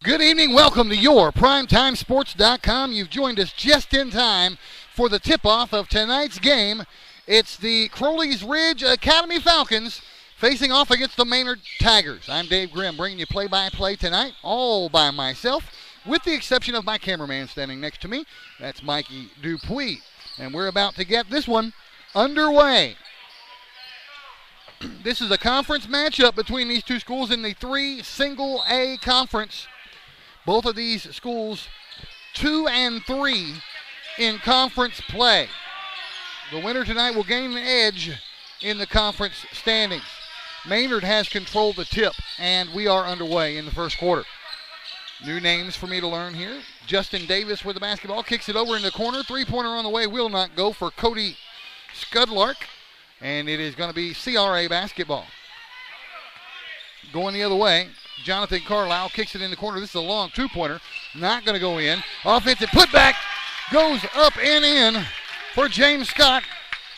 Good evening. Welcome to your PrimetimeSports.com. You've joined us just in time for the tip-off of tonight's game. It's the Crowley's Ridge Academy Falcons facing off against the Maynard Tigers. I'm Dave Grimm bringing you play-by-play tonight, all by myself, with the exception of my cameraman standing next to me. That's Mikey Dupuis. And we're about to get this one underway. This is a conference matchup between these two schools in the 3 single A conference. Both of these schools 2-3 in conference play. The winner tonight will gain an edge in the conference standings. Maynard has controlled the tip, and we are underway in the first quarter. New names for me to learn here. Justin Davis with the basketball, kicks it over in the corner. Three-pointer on the way, will not go for Cody Scudlark, and it is going to be CRA basketball. Going the other way, Jonathan Carlisle kicks it in the corner. This is a long two-pointer. Not going to go in. Offensive putback goes up and in for James Scott.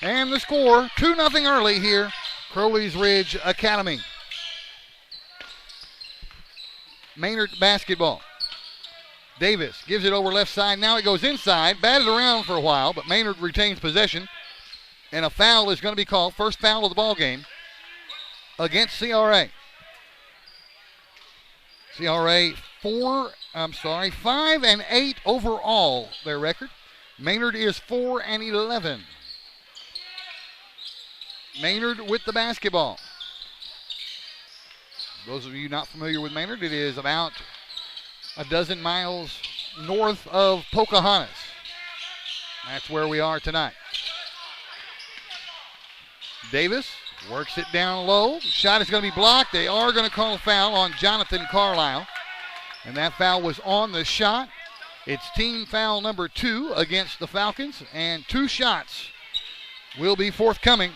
And the score, 2-0 early here, Crowley's Ridge Academy. Maynard basketball. Davis gives it over left side. Now it goes inside. Batted around for a while, but Maynard retains possession. And a foul is going to be called. First foul of the ball game against CRA. CRA 5-8 overall, their record. Maynard is 4-11. Maynard with the basketball. Those of you not familiar with Maynard, it is about a dozen miles north of Pocahontas. That's where we are tonight. Davis works it down low. Shot is going to be blocked. They are going to call a foul on Jonathan Carlisle. And that foul was on the shot. It's team foul number 2 against the Falcons. And 2 shots will be forthcoming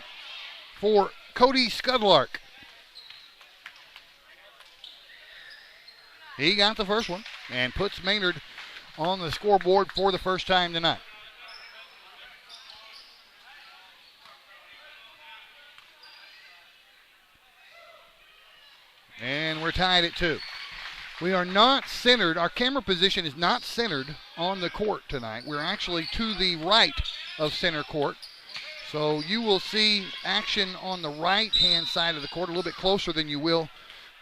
for Cody Scudlark. He got the first one and puts Maynard on the scoreboard for the first time tonight. And we're tied at 2. We are not centered. Our camera position is not centered on the court tonight. We're actually to the right of center court. So you will see action on the right-hand side of the court, a little bit closer than you will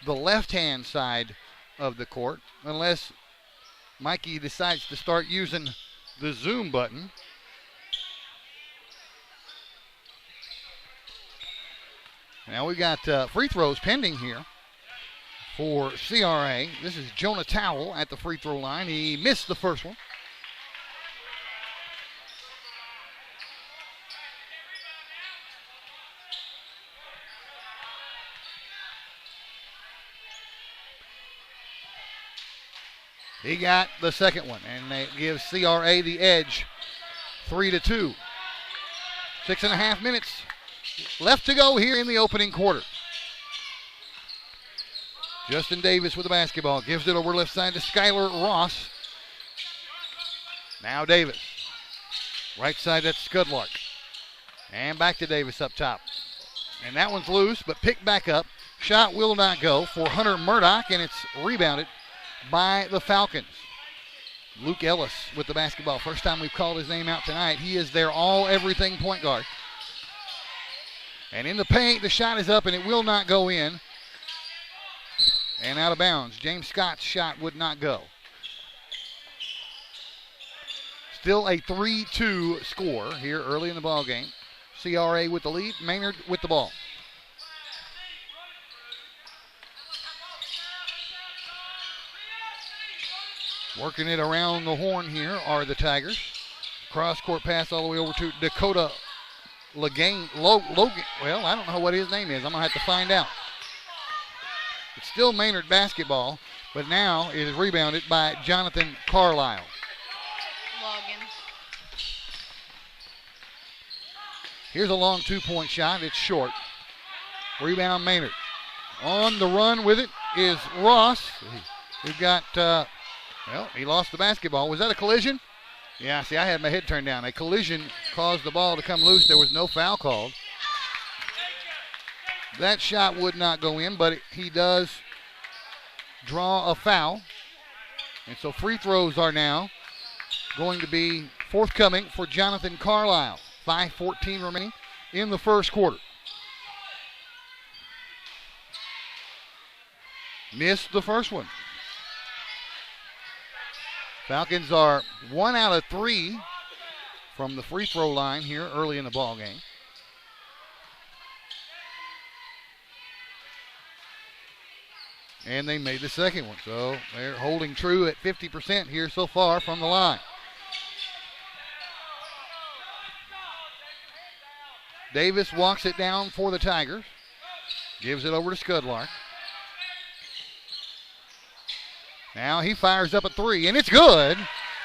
the left-hand side of the court, unless Mikey decides to start using the zoom button. Now we got free throws pending here for CRA. This is Jonah Towell at the free throw line. He missed the first one. He got the second one, and that gives CRA the edge, 3-2. 6.5 minutes left to go here in the opening quarter. Justin Davis with the basketball. Gives it over left side to Skylar Ross. Now Davis. Right side, that's Scudlark. And back to Davis up top. And that one's loose, but picked back up. Shot will not go for Hunter Murdoch, and it's rebounded by the Falcons. Luke Ellis with the basketball. First time we've called his name out tonight. He is their all-everything point guard. And in the paint, the shot is up, and it will not go in. And out of bounds. James Scott's shot would not go. Still a 3-2 score here early in the ball game. CRA with the lead. Maynard with the ball. Working it around the horn here are the Tigers. Cross-court pass all the way over to Dakota Logan. Well, I don't know what his name is. I'm going to have to find out. It's still Maynard basketball, but now it is rebounded by Jonathan Carlisle. Logan. Here's a long two-point shot. It's short. Rebound Maynard. On the run with it is Ross. We've got, he lost the basketball. Was that a collision? Yeah, see, I had my head turned down. A collision caused the ball to come loose. There was no foul called. That shot would not go in, but he does draw a foul. And so free throws are now going to be forthcoming for Jonathan Carlisle. 5:14 remaining in the first quarter. Missed the first one. Falcons are 1 out of 3 from the free throw line here early in the ball game. And they made the second one, so they're holding true at 50% here so far from the line. Davis walks it down for the Tigers. Gives it over to Scudlark. Now he fires up a three, and it's good.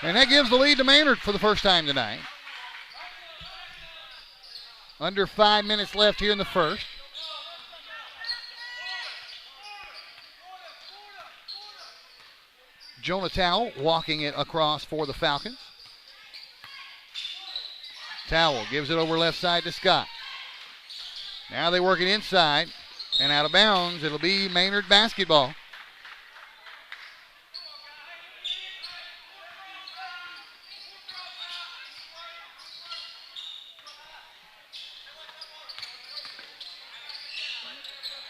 And that gives the lead to Maynard for the first time tonight. Under 5 minutes left here in the first. Jonah Towell walking it across for the Falcons. Towell gives it over left side to Scott. Now they work it inside and out of bounds. It'll be Maynard basketball.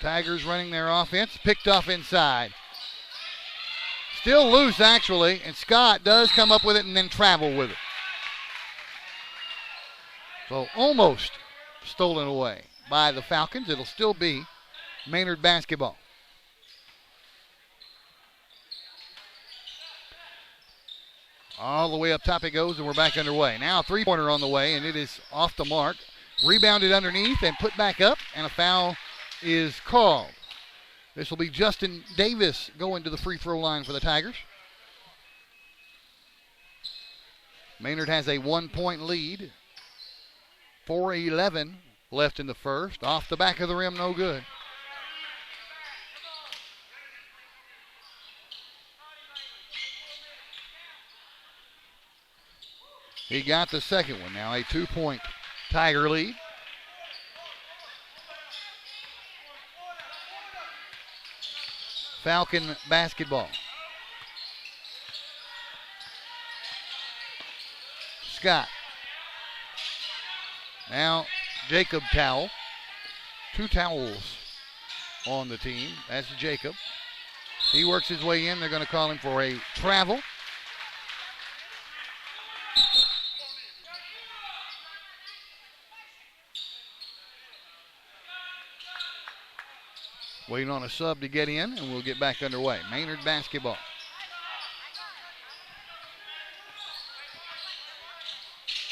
Tigers running their offense, picked off inside. Still loose, actually, and Scott does come up with it and then travel with it. So almost stolen away by the Falcons. It'll still be Maynard basketball. All the way up top it goes, and we're back underway. Now a three-pointer on the way, and it is off the mark. Rebounded underneath and put back up, and a foul is called. This will be Justin Davis going to the free throw line for the Tigers. Maynard has a 1-point lead. 4:11 left in the first. Off the back of the rim, no good. He got the second one. Now a 2-point Tiger lead. Falcon basketball. Scott. Now Jacob Towell. 2 towels on the team. That's Jacob. He works his way in. They're going to call him for a travel. Waiting on a sub to get in, and we'll get back underway. Maynard basketball.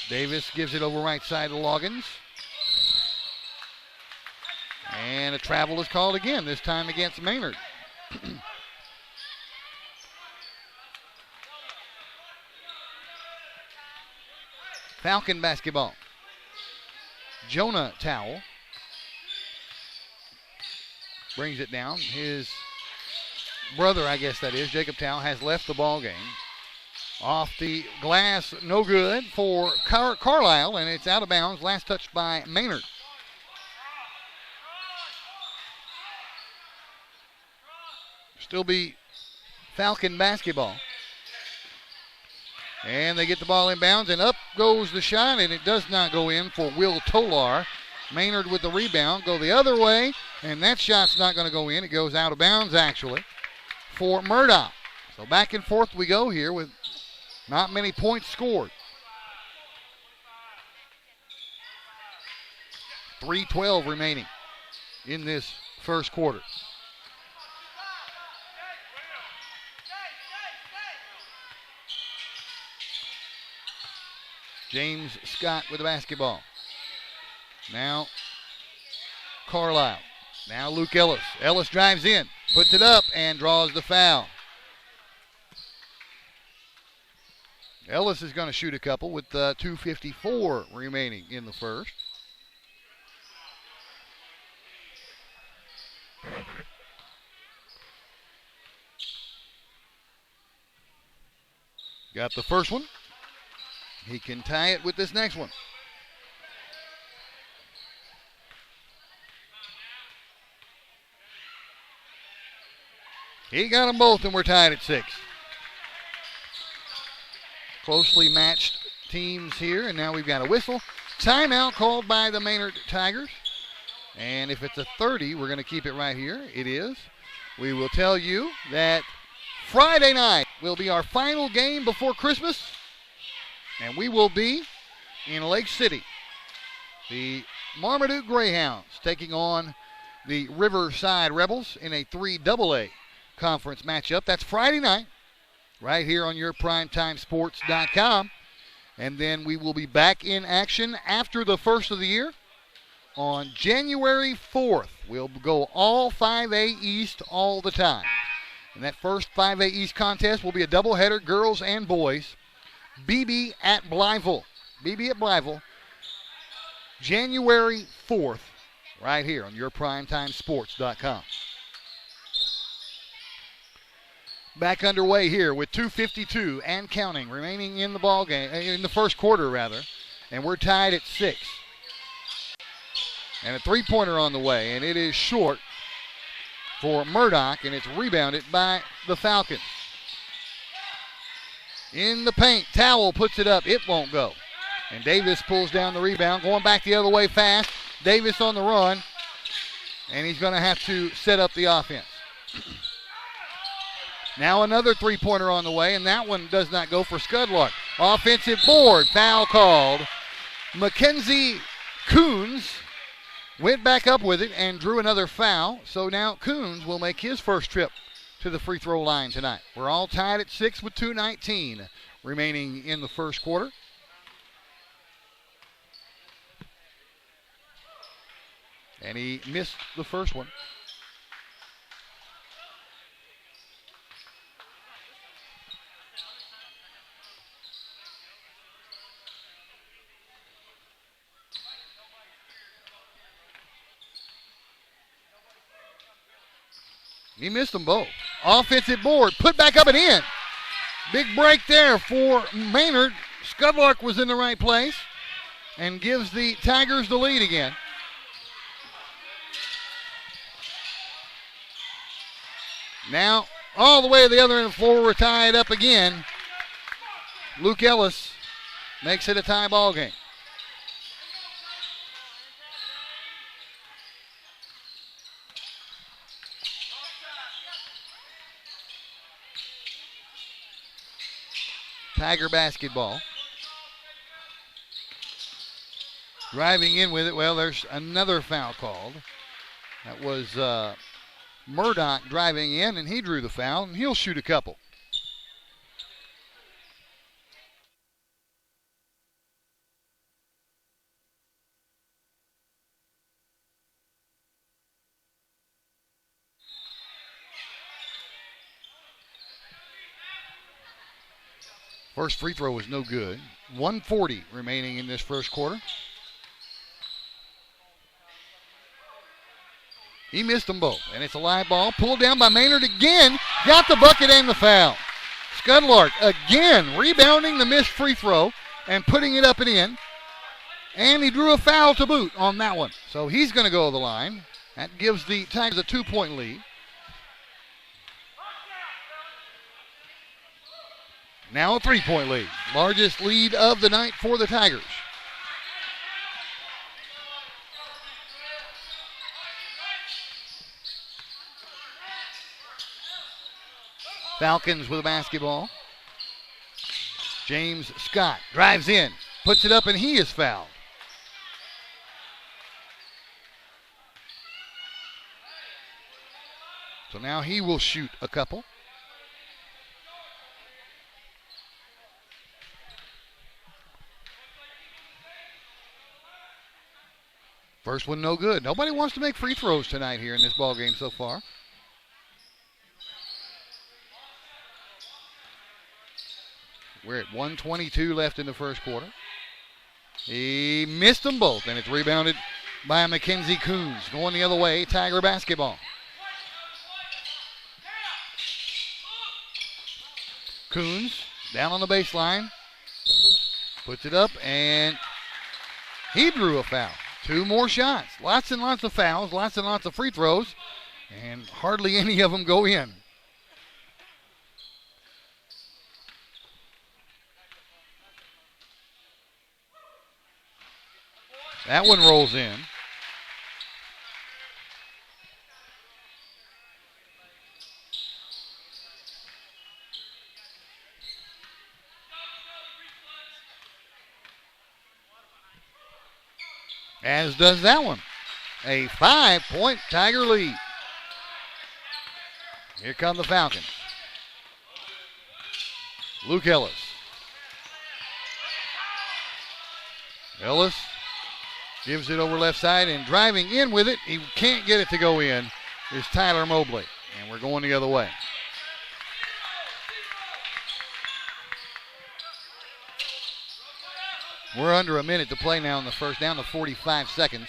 Davis gives it over right side to Loggins. And a travel is called again, this time against Maynard. Falcon basketball. Jonah Towell brings it down. His brother, I guess that is, Jacob Towell, has left the ball game. Off the glass, no good for Carlisle, and it's out of bounds. Last touch by Maynard. Still be Falcon basketball. And they get the ball in bounds, and up goes the shot, and it does not go in for Will Tolar. Maynard with the rebound, go the other way, and that shot's not going to go in. It goes out of bounds, actually, for Murdoch. So back and forth we go here with not many points scored. 3:12 remaining in this first quarter. James Scott with the basketball. Now Carlisle. Now Luke Ellis. Ellis drives in, puts it up, and draws the foul. Ellis is going to shoot a couple with 2:54 remaining in the first. Got the first one. He can tie it with this next one. He got them both, and we're tied at 6. closely matched teams here, and now we've got a whistle. Timeout called by the Maynard Tigers. And if it's a 30, we're going to keep it right here. It is. We will tell you that Friday night will be our final game before Christmas, and we will be in Lake City. The Marmaduke Greyhounds taking on the Riverside Rebels in a 3AA conference matchup. That's Friday night right here on your PrimetimeSports.com. And then we will be back in action after the first of the year on January 4th. We'll go all 5A East all the time. And that first 5A East contest will be a doubleheader, girls and boys. BB at Blytheville. BB at Blytheville. January 4th, right here on your PrimetimeSports.com. Back underway here with 2:52 and counting remaining in the ball game, in the first quarter rather, and we're tied at 6. And a three-pointer on the way, and it is short for Murdoch, and it's rebounded by the Falcons. In the paint, Towel puts it up. It won't go. And Davis pulls down the rebound, going back the other way fast. Davis on the run, and he's going to have to set up the offense. Now another three-pointer on the way, and that one does not go for Scudlark. Offensive board, foul called. Mackenzie Coons went back up with it and drew another foul. So now Coons will make his first trip to the free throw line tonight. We're all tied at 6 with 2:19 remaining in the first quarter. And he missed the first one. He missed them both. Offensive board, put back up and in. Big break there for Maynard. Scudlark was in the right place and gives the Tigers the lead again. Now, all the way to the other end of the floor, we're tied up again. Luke Ellis makes it a tie ball game. Tiger basketball. Driving in with it. Well, there's another foul called. That was Murdoch driving in, and he drew the foul, and he'll shoot a couple. First free throw was no good. 1:40 remaining in this first quarter. He missed them both, and it's a live ball. Pulled down by Maynard again. Got the bucket and the foul. Scudlark again rebounding the missed free throw and putting it up and in. And he drew a foul to boot on that one. So he's going to go to the line. That gives the Tigers a 2-point lead. Now a 3-point lead. Largest lead of the night for the Tigers. Falcons with a basketball. James Scott drives in, puts it up, and he is fouled. So now he will shoot a couple. First one no good. Nobody wants to make free throws tonight here in this ball game so far. We're at 1:22 left in the first quarter. He missed them both, and it's rebounded by Mackenzie Coons. Going the other way, Tiger basketball. Coons down on the baseline. Puts it up, and he drew a foul. 2 more shots. Lots and lots of fouls, lots and lots of free throws, and hardly any of them go in. That one rolls in. As does that one. A 5-point Tiger lead. Here come the Falcons. Luke Ellis. Ellis gives it over left side, and driving in with it, he can't get it to go in, is Tyler Mobley. And we're going the other way. We're under a minute to play now in the first, down to 45 seconds.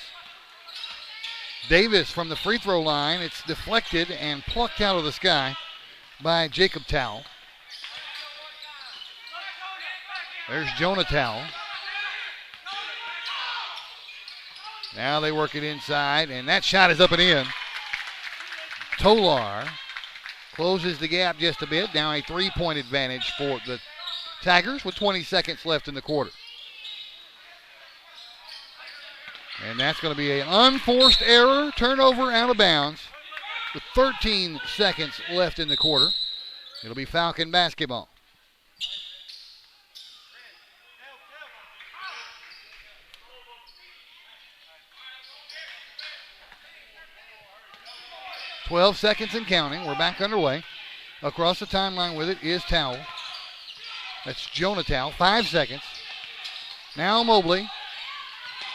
Davis from the free throw line. It's deflected and plucked out of the sky by Jacob Towle. There's Jonah Towle. Now they work it inside, and that shot is up and in. Tolar closes the gap just a bit. Now a 3-point advantage for the Tigers with 20 seconds left in the quarter. And that's going to be an unforced error, turnover out of bounds with 13 seconds left in the quarter. It'll be Falcon basketball. .12 seconds and counting. We're back underway. Across the timeline with it is Towle. That's Jonah Towle. 5 seconds. Now Mobley.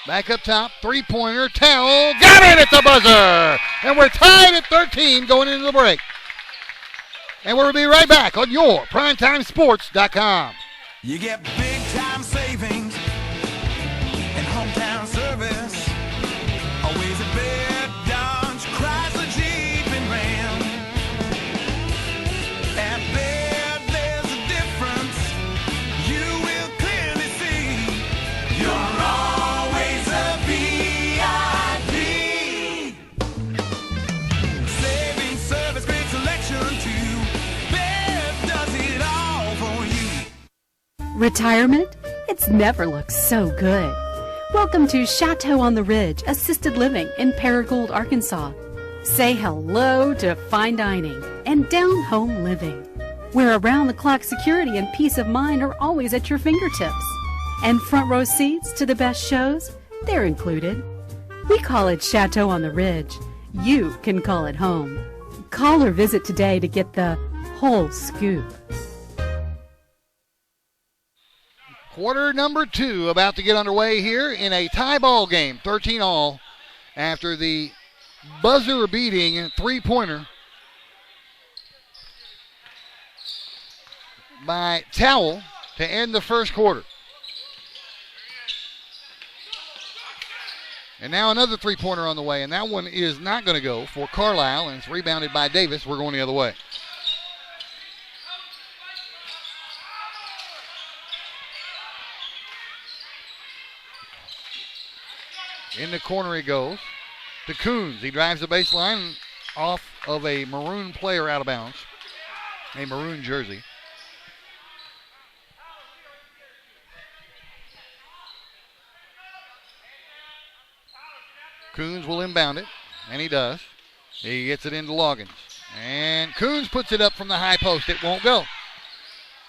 Back up top, three-pointer, Towle, got it at the buzzer! And we're tied at 13 going into the break. And we'll be right back on your PrimetimeSports.com. You get big-time savings and hometown service. Always a bed, Dodge, Chrysler, Jeep, and Ram. At Baird, there's a difference you will clearly see. You're always a VIP. Saving service, great selection too. Baird does it all for you. Retirement? It's never looked so good. Welcome to Chateau on the Ridge Assisted Living in Paragould, Arkansas. Say hello to fine dining and down-home living, where around-the-clock security and peace of mind are always at your fingertips. And front row seats to the best shows, they're included. We call it Chateau on the Ridge. You can call it home. Call or visit today to get the whole scoop. Quarter number 2 about to get underway here in a tie ball game, 13-all, after the buzzer-beating three-pointer by Towle to end the first quarter. And now another three-pointer on the way, and that one is not going to go for Carlisle, and it's rebounded by Davis. We're going the other way. In the corner he goes to Coons. He drives the baseline off of a maroon player out of bounds, a maroon jersey. Coons will inbound it, and he does. He gets it into Loggins. And Coons puts it up from the high post. It won't go.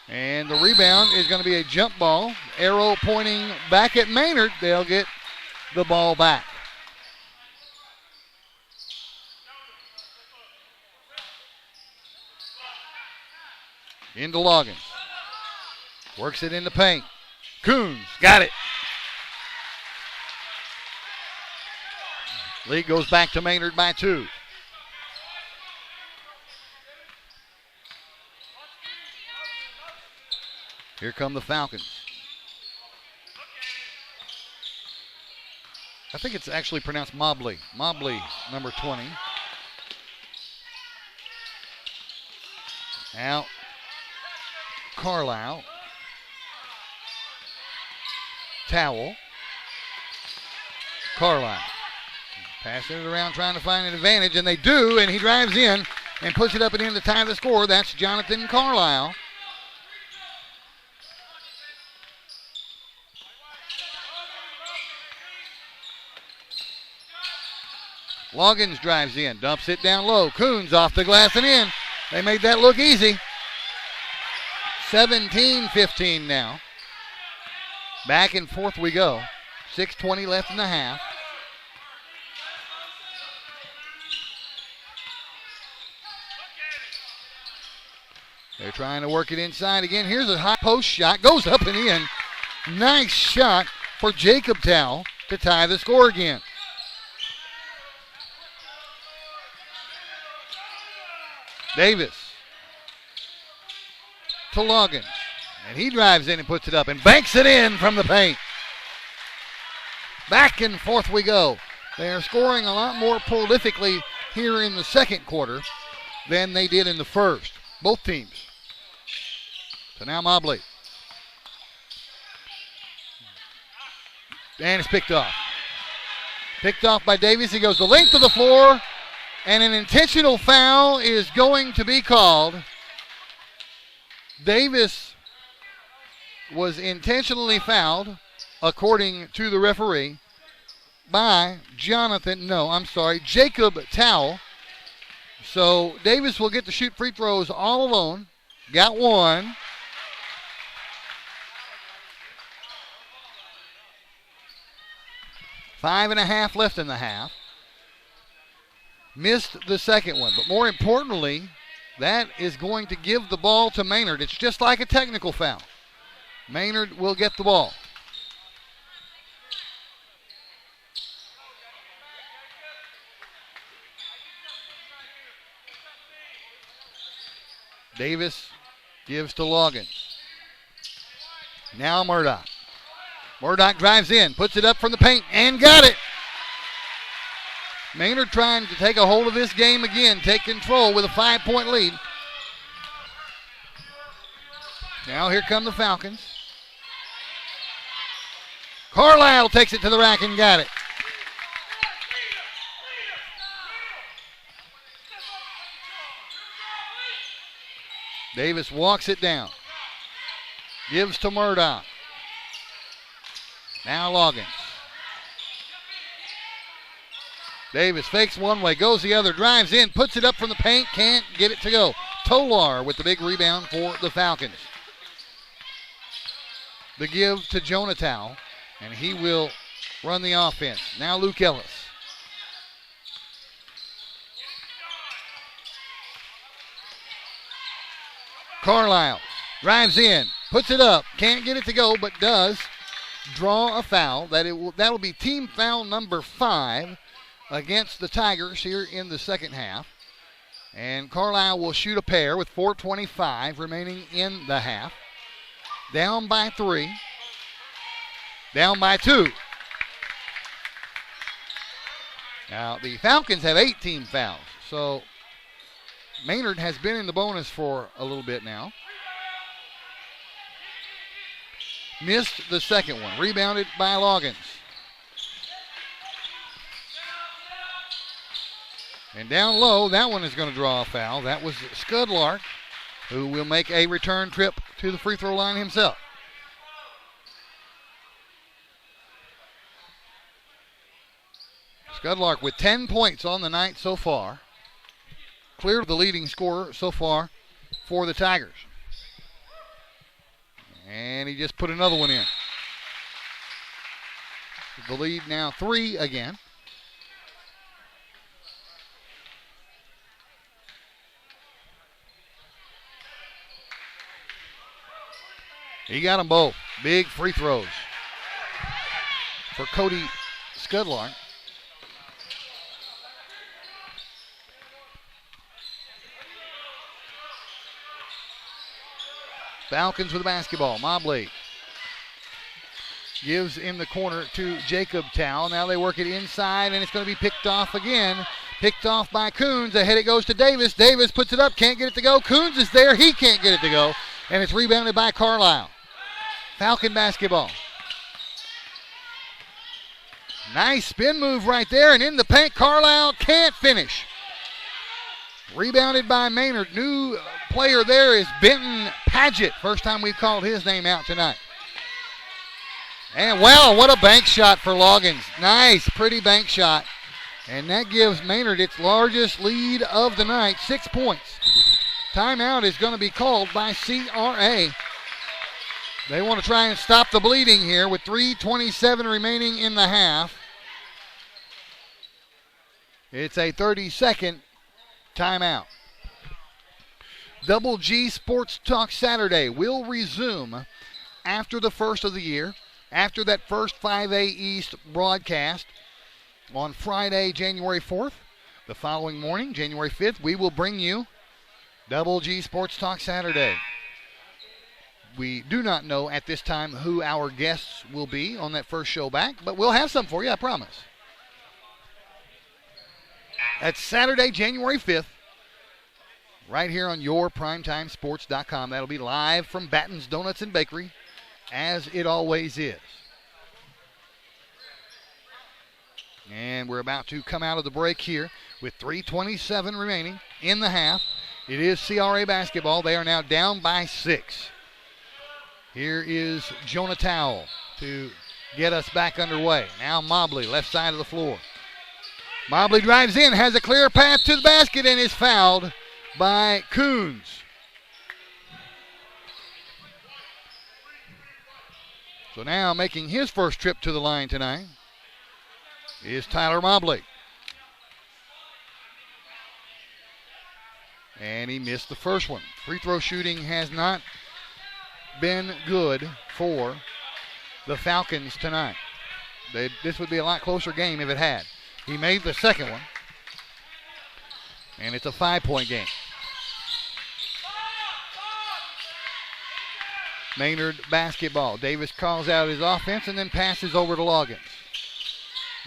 And the rebound is going to be a jump ball. Arrow pointing back at Maynard. They'll get the ball back. Into Loggins. Works it in the paint. Coons got it. Lead goes back to Maynard by 2. Here come the Falcons. I think it's actually pronounced Mobley. Mobley, number 20. Now, Carlisle. Towle. Carlisle. Passing it around, trying to find an advantage, and they do, and he drives in and puts it up and in to tie the score. That's Jonathan Carlisle. Loggins drives in, dumps it down low. Coons off the glass and in. They made that look easy. 17-15 now. Back and forth we go. 6:20 left in the half. They're trying to work it inside again. Here's a high post shot. Goes up and in. Nice shot for Jacob Towle to tie the score again. Davis to Loggins. And he drives in and puts it up and banks it in from the paint. Back and forth we go. They are scoring a lot more prolifically here in the second quarter than they did in the first. Both teams. So now Mobley. And it's picked off. Picked off by Davis. He goes the length of the floor. And an intentional foul is going to be called. Davis was intentionally fouled, according to the referee, by Jacob Towle. So Davis will get to shoot free throws all alone. Got one. Five and a half left in the half. Missed the second one, but more importantly, that is going to give the ball to Maynard. It's just like a technical foul. Maynard will get the ball. Davis gives to Loggins. Now Murdoch. Murdoch drives in, puts it up from the paint, and got it. Maynard trying to take a hold of this game again, take control with a 5-point lead. Now here come the Falcons. Carlisle takes it to the rack and got it. Davis walks it down. Gives to Murdoch. Now Loggins. Davis fakes one way, goes the other, drives in, puts it up from the paint, can't get it to go. Tolar with the big rebound for the Falcons. The give to Jonah Towle, and he will run the offense. Now Luke Ellis. Carlisle drives in, puts it up, can't get it to go, but does draw a foul. That will be team foul number 5 against the Tigers here in the second half. And Carlisle will shoot a pair with 4:25 remaining in the half. Down by 3. Down by 2. Now the Falcons have 18 fouls. So Maynard has been in the bonus for a little bit now. Missed the second one. Rebounded by Loggins. And down low, that one is going to draw a foul. That was Scudlark, who will make a return trip to the free throw line himself. Scudlark with 10 points on the night so far. Clear the leading scorer so far for the Tigers. And he just put another one in. The lead now 3 again. He got them both. Big free throws for Cody Scudlark. Falcons with the basketball. Mobley gives in the corner to Jacob Towle. Now they work it inside, and it's going to be picked off again. Picked off by Coons. Ahead it goes to Davis. Davis puts it up, can't get it to go. Coons is there. He can't get it to go. And it's rebounded by Carlisle. Falcon basketball. Nice spin move right there, and in the paint, Carlisle can't finish. Rebounded by Maynard. New player there is Benton Paget. First time we've called his name out tonight. And wow, what a bank shot for Loggins. Nice, pretty bank shot And that gives Maynard its largest lead of the night, 6 points. Timeout is going to be called by CRA. They want to try and stop the bleeding here with 3:27 remaining in the half. It's a 30-second timeout. Double G Sports Talk Saturday will resume after the first of the year, after that first 5A East broadcast on Friday, January 4th. The following morning, January 5th, we will bring you Double G Sports Talk Saturday. We do not know at this time who our guests will be on that first show back, but we'll have some for you, I promise. That's Saturday, January 5th, right here on yourprimetimesports.com. That'll be live from Batten's Donuts and Bakery, as it always is. And we're about to come out of the break here with 3:27 remaining in the half. It is CRA basketball. They are now down by 6. Here is Jonah Towell to get us back underway. Now Mobley, left side of the floor. Mobley drives in, has a clear path to the basket, and is fouled by Coons. So now making his first trip to the line tonight is Tyler Mobley. And he missed the first one. Free throw shooting has not been good for the Falcons tonight. This would be a lot closer game if it had. He made the second one, and it's a 5-point game. Maynard basketball. Davis calls out his offense and then passes over to Loggins.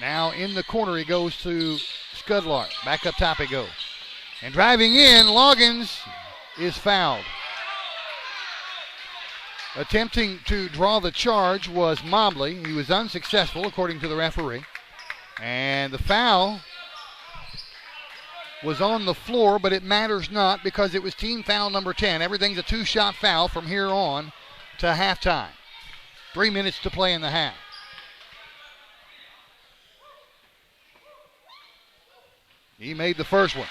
Now in the corner he goes to Scudlar. Back up top he goes. And driving in, Loggins is fouled. Attempting to draw the charge was Mobley. He was unsuccessful according to the referee. And the foul was on the floor, but it matters not because it was team foul number 10. Everything's a 2-shot foul from here on to halftime. 3 minutes to play in the half. He made the first one.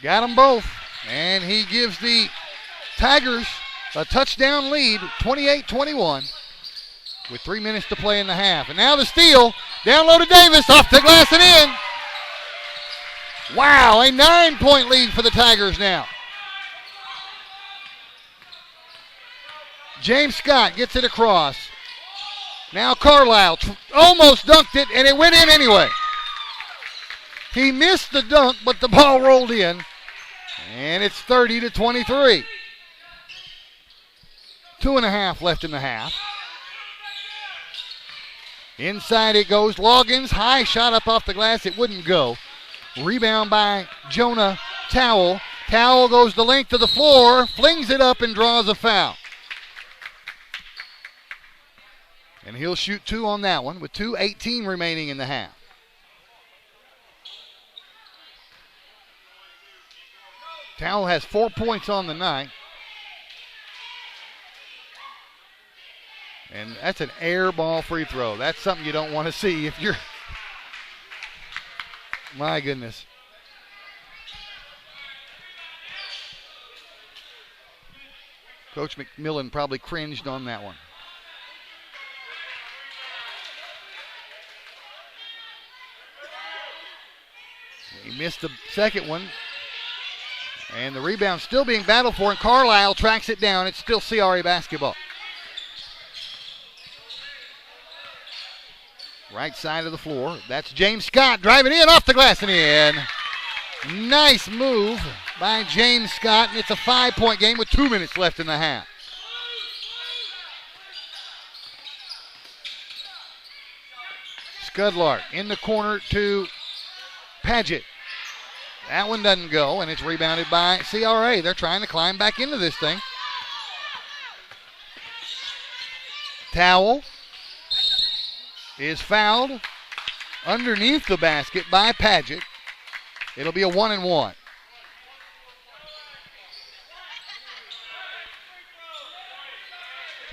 Got them both, and he gives the Tigers a touchdown lead, 28-21, with 3 minutes to play in the half. And now the steal, down low to Davis, off the glass and in. Wow, a 9-point lead for the Tigers now. James Scott gets it across. Now Carlisle almost dunked it, and it went in anyway. He missed the dunk, but the ball rolled in. And it's 30-23. 2.5 left in the half. Inside it goes. Loggins, high shot up off the glass. It wouldn't go. Rebound by Jonah Towell. Towell goes the length of the floor, flings it up and draws a foul. And he'll shoot 2 on that one with 2:18 remaining in the half. Towell has 4 points on the night. And that's an air ball free throw. That's something you don't want to see if you're... My goodness. Coach McMillan probably cringed on that one. He missed the second one. And the rebound still being battled for, and Carlisle tracks it down. It's still CRA basketball. Right side of the floor. That's James Scott driving in off the glass and in. Nice move by James Scott, and it's a 5-point game with 2 minutes left in the half. Scudlar in the corner to Paget. That one doesn't go, and it's rebounded by CRA. They're trying to climb back into this thing. Towell is fouled underneath the basket by Paget. It'll be a 1-and-1.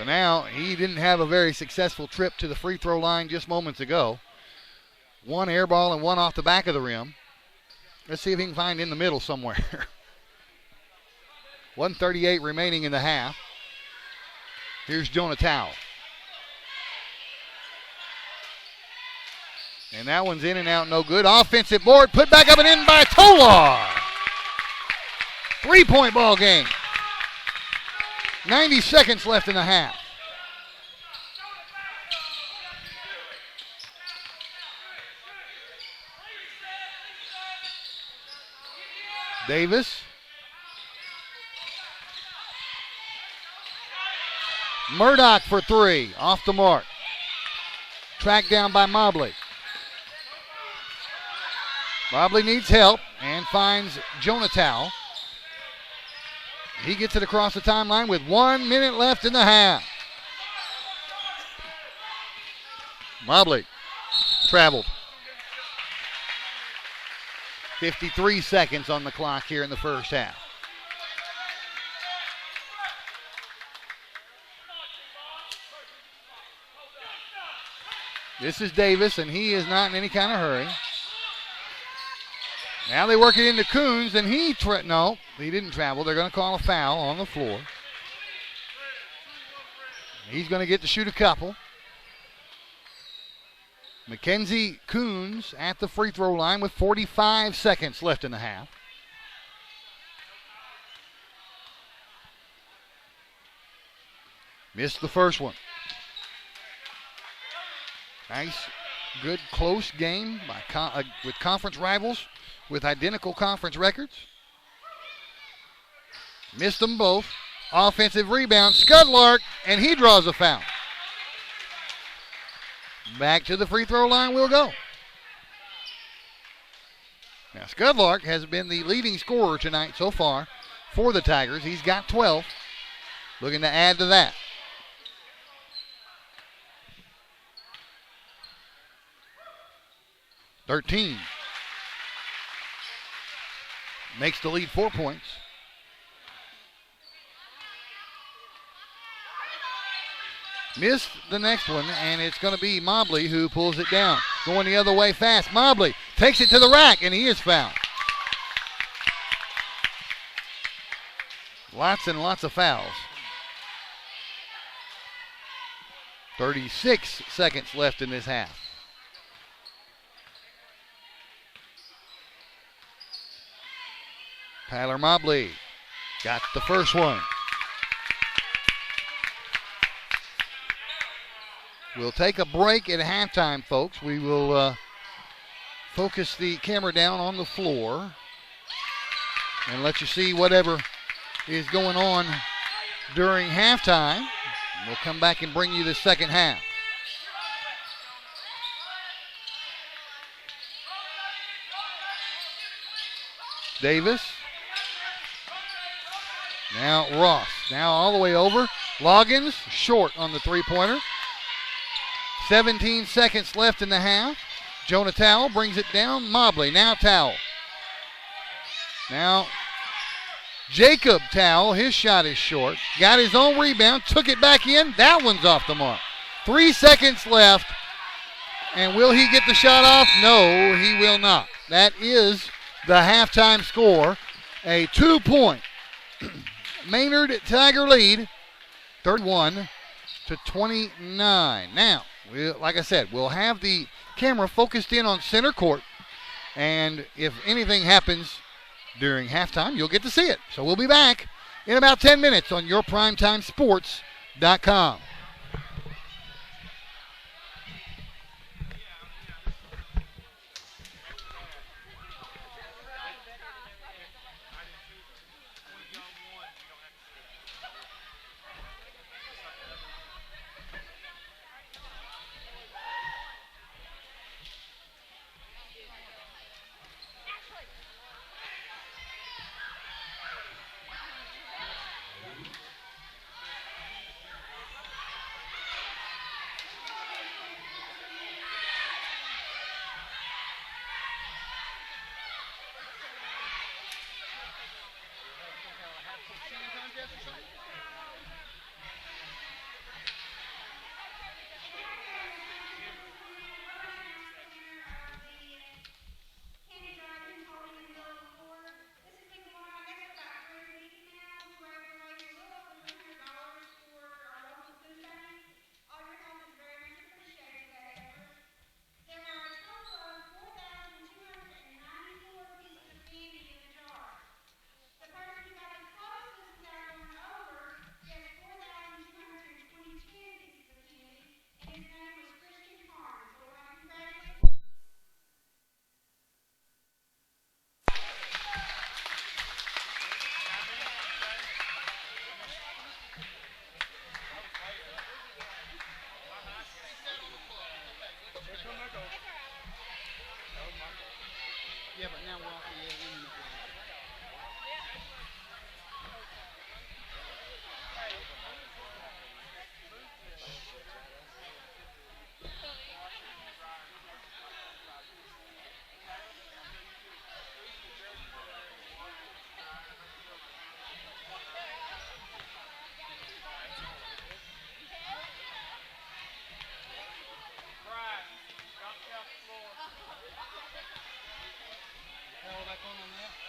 So now he didn't have a very successful trip to the free throw line just moments ago. One air ball and one off the back of the rim. Let's see if he can find in the middle somewhere. 1:38 remaining in the half. Here's Jonah Towell. And that one's in and out, no good. Offensive board, put back up and in by Tolar. 3-point ball game. 90 seconds left in the half. Davis. Murdoch for three, off the mark. Tracked down by Mobley. Mobley needs help and finds Jonah Towell. He gets it across the timeline with 1 minute left in the half. Mobley traveled. 53 seconds on the clock here in the first half. This is Davis, and he is not in any kind of hurry. Now they work it into Coons, and he didn't travel. They're going to call a foul on the floor. He's going to get to shoot a couple. Mackenzie Coons at the free throw line with 45 seconds left in the half. Missed the first one. Nice, good, close game with conference rivals with identical conference records. Missed them both. Offensive rebound, Scudlark, and he draws a foul. Back to the free throw line we'll go. Now, Scudlark has been the leading scorer tonight so far for the Tigers. He's got 12. Looking to add to that. .13. Makes the lead 4 points. Missed the next one, and it's going to be Mobley who pulls it down. Going the other way fast. Mobley takes it to the rack, and he is fouled. Lots and lots of fouls. 36 seconds left in this half. Tyler Mobley got the first one. We'll take a break at halftime, folks. We will focus the camera down on the floor and let you see whatever is going on during halftime. We'll come back and bring you the second half. Davis. Now Ross. Now all the way over. Loggins short on the three-pointer. 17 seconds left in the half. Jonah Towell brings it down. Mobley. Now Towell. Now Jacob Towell. His shot is short. Got his own rebound. Took it back in. That one's off the mark. 3 seconds left. And will he get the shot off? No, he will not. That is the halftime score. A 2-point Maynard Tiger lead. 31-29. Now, like I said, we'll have the camera focused in on center court. And if anything happens during halftime, you'll get to see it. So we'll be back in about 10 minutes on yourprimetimesports.com. Yeah, but now we're off the internet. Hell back on that.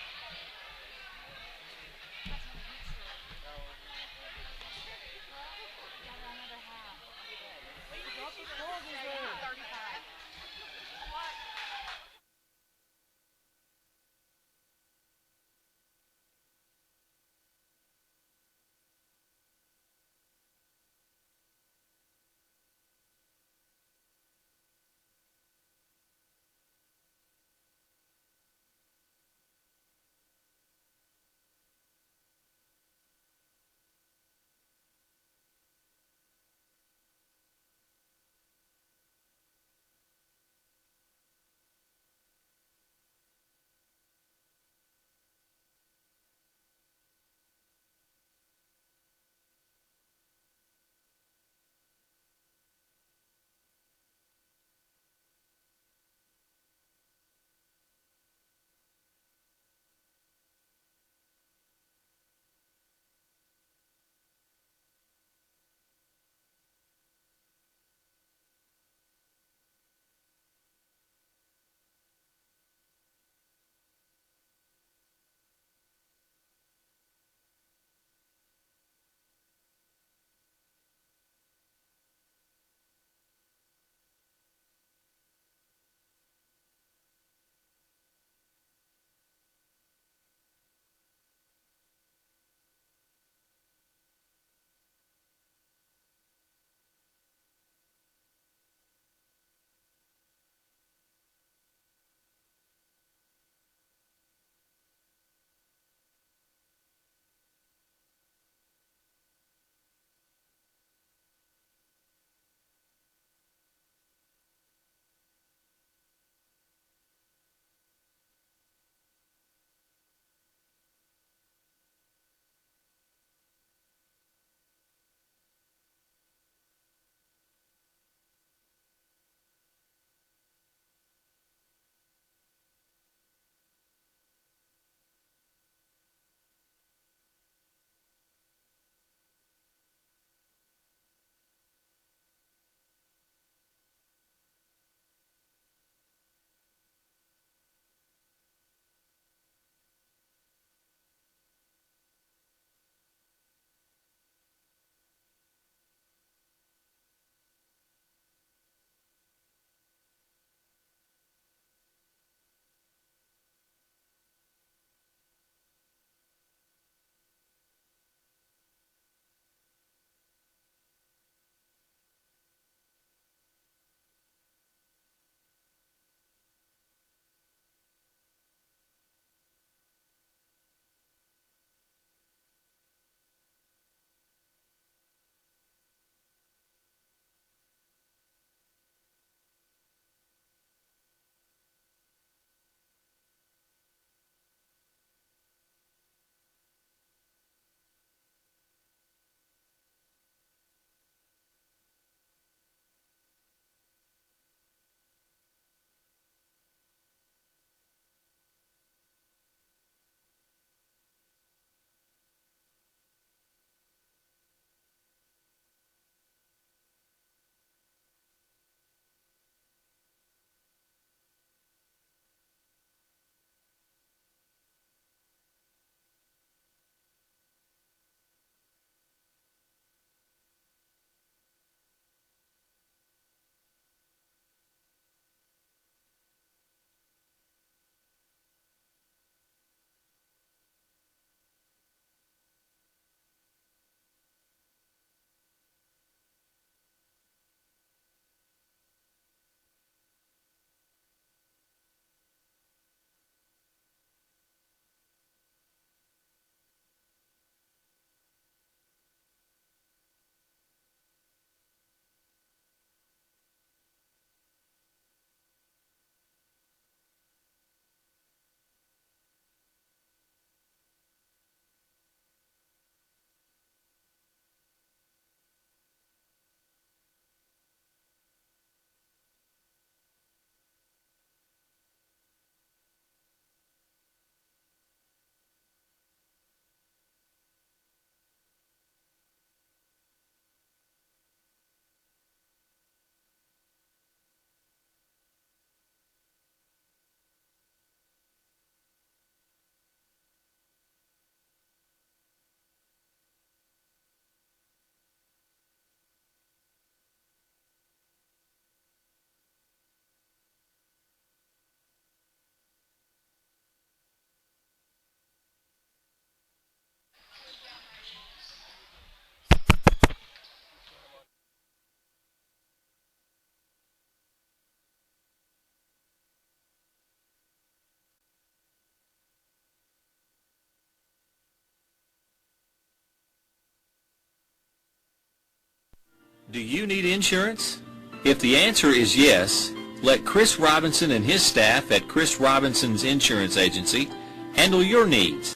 Do you need insurance? If the answer is yes, let Chris Robinson and his staff at Chris Robinson's Insurance Agency handle your needs.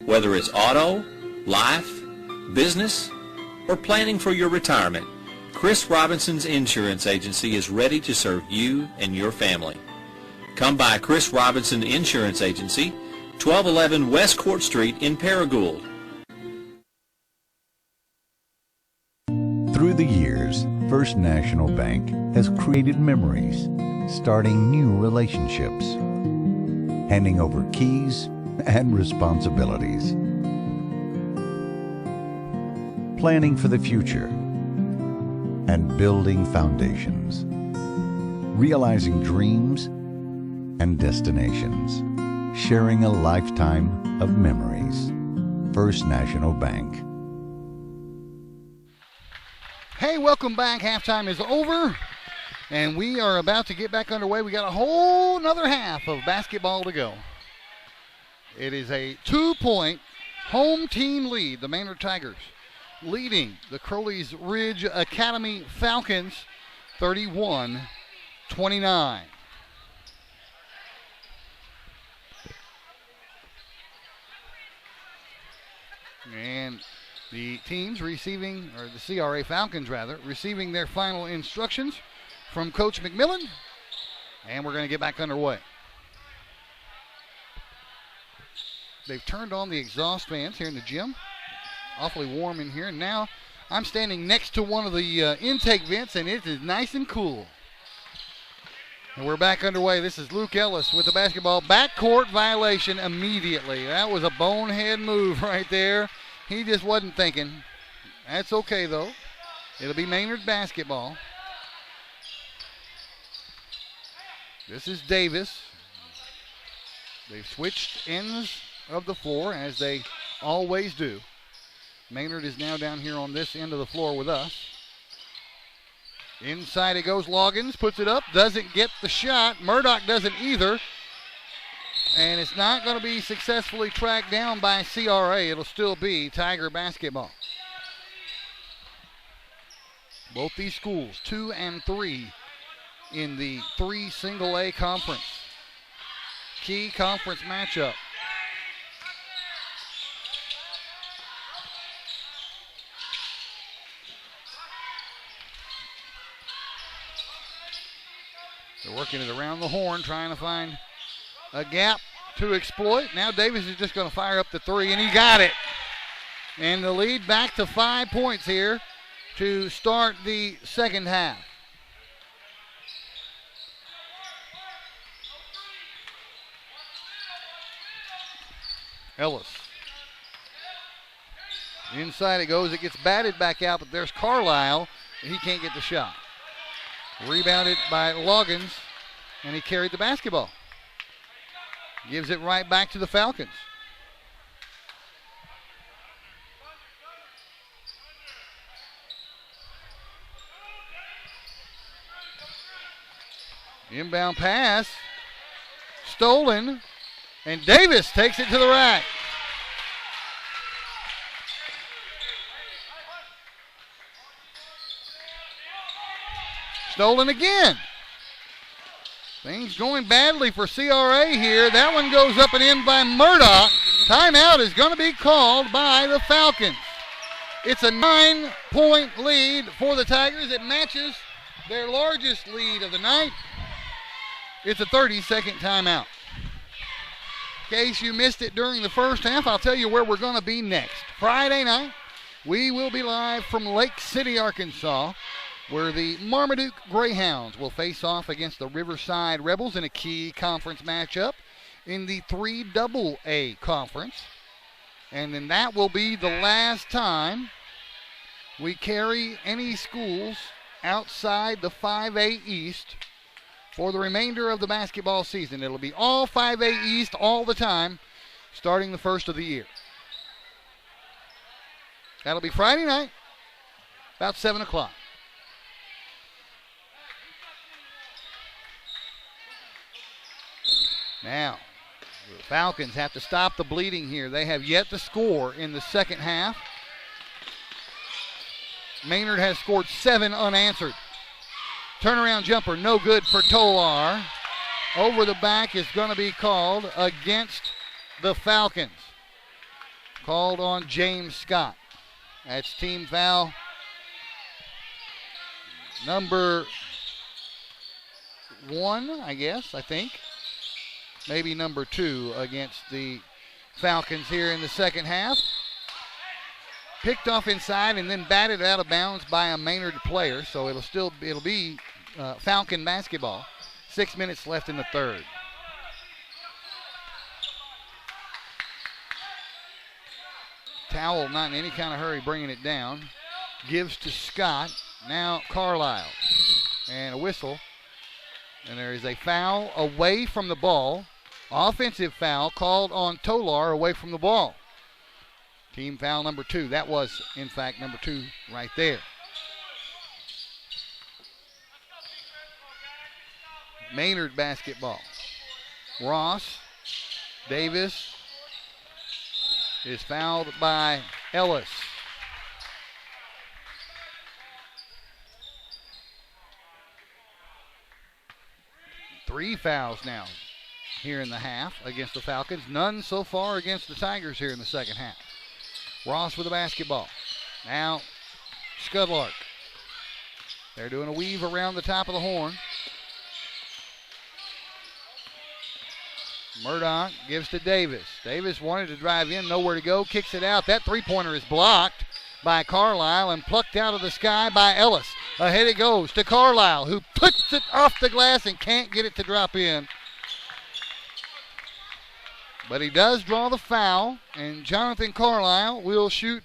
Whether it's auto, life, business, or planning for your retirement, Chris Robinson's Insurance Agency is ready to serve you and your family. Come by Chris Robinson Insurance Agency, 1211 West Court Street in Paragould. Through the years, First National Bank has created memories, starting new relationships, handing over keys and responsibilities, planning for the future, and building foundations, realizing dreams and destinations, sharing a lifetime of memories. First National Bank. Hey, welcome back. Halftime is over, and we are about to get back underway. We got a whole another half of basketball to go. It is a 2-point home team lead. The Maynard Tigers leading the Crowley's Ridge Academy Falcons 31-29. And the teams receiving, or the CRA Falcons rather, receiving their final instructions from Coach McMillan. And we're going to get back underway. They've turned on the exhaust fans here in the gym. Awfully warm in here. And now I'm standing next to one of the intake vents, and it is nice and cool. And we're back underway. This is Luke Ellis with the basketball. Backcourt violation immediately. That was a bonehead move right there. He just wasn't thinking. That's okay, though. It'll be Maynard basketball. This is Davis. They've switched ends of the floor, as they always do. Maynard is now down here on this end of the floor with us. Inside it goes. Loggins puts it up. Doesn't get the shot. Murdoch doesn't either. And it's not going to be successfully tracked down by CRA. It'll still be Tiger basketball. Both these schools, 2 and 3 in the 3 single A conference. Key conference matchup. They're working it around the horn, trying to find a gap to exploit. Now Davis is just going to fire up the 3, and he got it. And the lead back to 5 points here to start the second half. Ellis. Inside it goes. It gets batted back out, but there's Carlisle. He can't get the shot. Rebounded by Loggins, and he carried the basketball. Gives it right back to the Falcons. Inbound pass. Stolen. And Davis takes it to the rack. Stolen again. Things going badly for CRA here. That one goes up and in by Murdoch. Timeout is going to be called by the Falcons. It's a 9-point lead for the Tigers. It matches their largest lead of the night. It's a 30-second timeout. In case you missed it during the first half, I'll tell you where we're going to be next. Friday night, we will be live from Lake City, Arkansas, where the Marmaduke Greyhounds will face off against the Riverside Rebels in a key conference matchup in the 3AA conference. And then that will be the last time we carry any schools outside the 5A East for the remainder of the basketball season. It'll be all 5A East all the time, starting the first of the year. That'll be Friday night, about 7 o'clock. Now, the Falcons have to stop the bleeding here. They have yet to score in the second half. Maynard has scored 7 unanswered. Turnaround jumper, no good for Tolar. Over the back is going to be called against the Falcons. Called on James Scott. That's team foul number 1, I think. Maybe number 2 against the Falcons here in the second half. Picked off inside and then batted out of bounds by a Maynard player, so it'll be Falcon basketball. 6 minutes left in the third. Towel not in any kind of hurry bringing it down. Gives to Scott. Now Carlisle. And a whistle. And there is a foul away from the ball. Offensive foul called on Tolar away from the ball. Team foul number 2. That was, in fact, number 2 right there. Maynard basketball. Ross. Davis is fouled by Ellis. Three fouls now here in the half against the Falcons. None so far against the Tigers here in the second half. Ross with the basketball. Now Scudlark. They're doing a weave around the top of the horn. Murdoch gives to Davis. Davis wanted to drive in, nowhere to go, kicks it out. That three-pointer is blocked by Carlisle and plucked out of the sky by Ellis. Ahead it goes to Carlisle, who puts it off the glass and can't get it to drop in. But he does draw the foul, and Jonathan Carlisle will shoot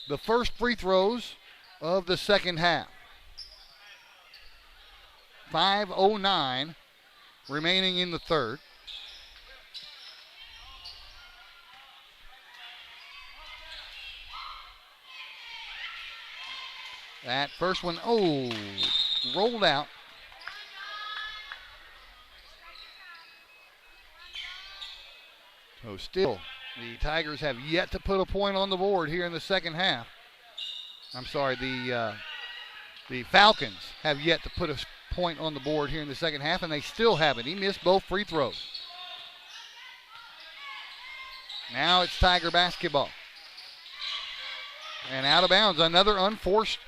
the first free throws of the second half. 5:09 remaining in the third. That first one, rolled out. So still, the Tigers have yet to put a point on the board here in the second half. I'm sorry, the Falcons have yet to put a point on the board here in the second half, and they still haven't. He missed both free throws. Now it's Tiger basketball. And out of bounds, another unforced.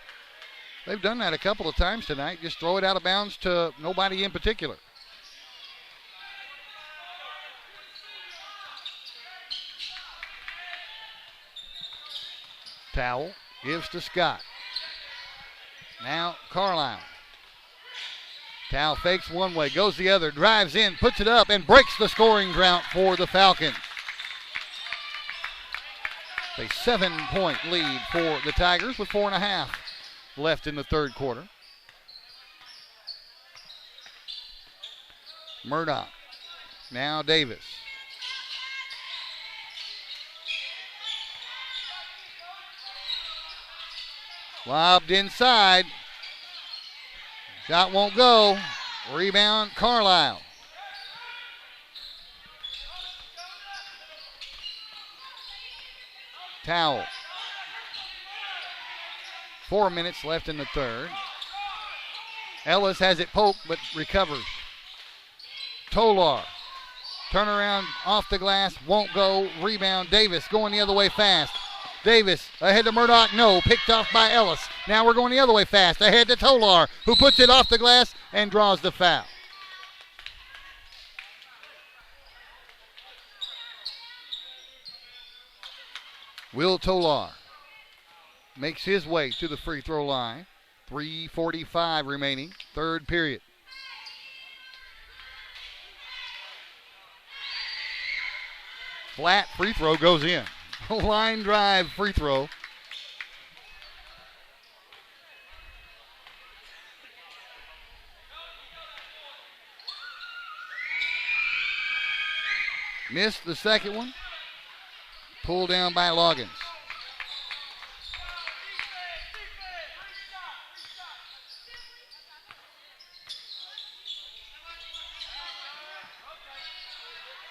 They've done that a couple of times tonight. Just throw it out of bounds to nobody in particular. Towel gives to Scott. Now Carlisle. Towel fakes one way, goes the other, drives in, puts it up, and breaks the scoring drought for the Falcons. A 7-point lead for the Tigers with 4.5 left in the third quarter. Murdoch. Now Davis. Lobbed inside. Shot won't go. Rebound Carlisle. Towel. 4 minutes left in the third. Ellis has it poked but recovers. Tolar. Turnaround off the glass, won't go. Rebound Davis going the other way fast. Davis ahead to Murdoch, no, picked off by Ellis. Now we're going the other way fast, ahead to Tolar, who puts it off the glass and draws the foul. Will Tolar makes his way to the free throw line. 3:45 remaining, third period. Flat free throw goes in. Line drive free throw. Missed the second one. Pulled down by Loggins.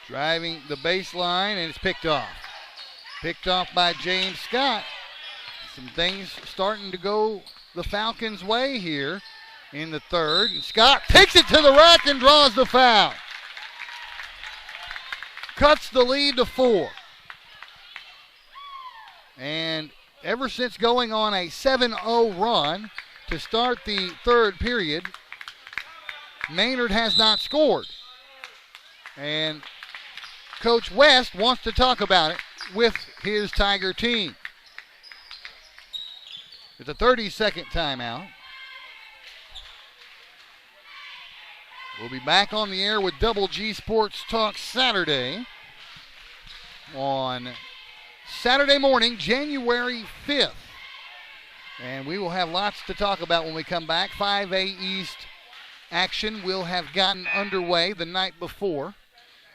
Driving the baseline, and it's picked off. Picked off by James Scott. Some things starting to go the Falcons' way here in the third. And Scott takes it to the rack and draws the foul. Cuts the lead to 4. And ever since going on a 7-0 run to start the third period, Maynard has not scored. And Coach West wants to talk about it with his Tiger team. It's a 30-second timeout. We'll be back on the air with Double G Sports Talk Saturday on Saturday morning, January 5th. And we will have lots to talk about when we come back. 5A East action will have gotten underway the night before.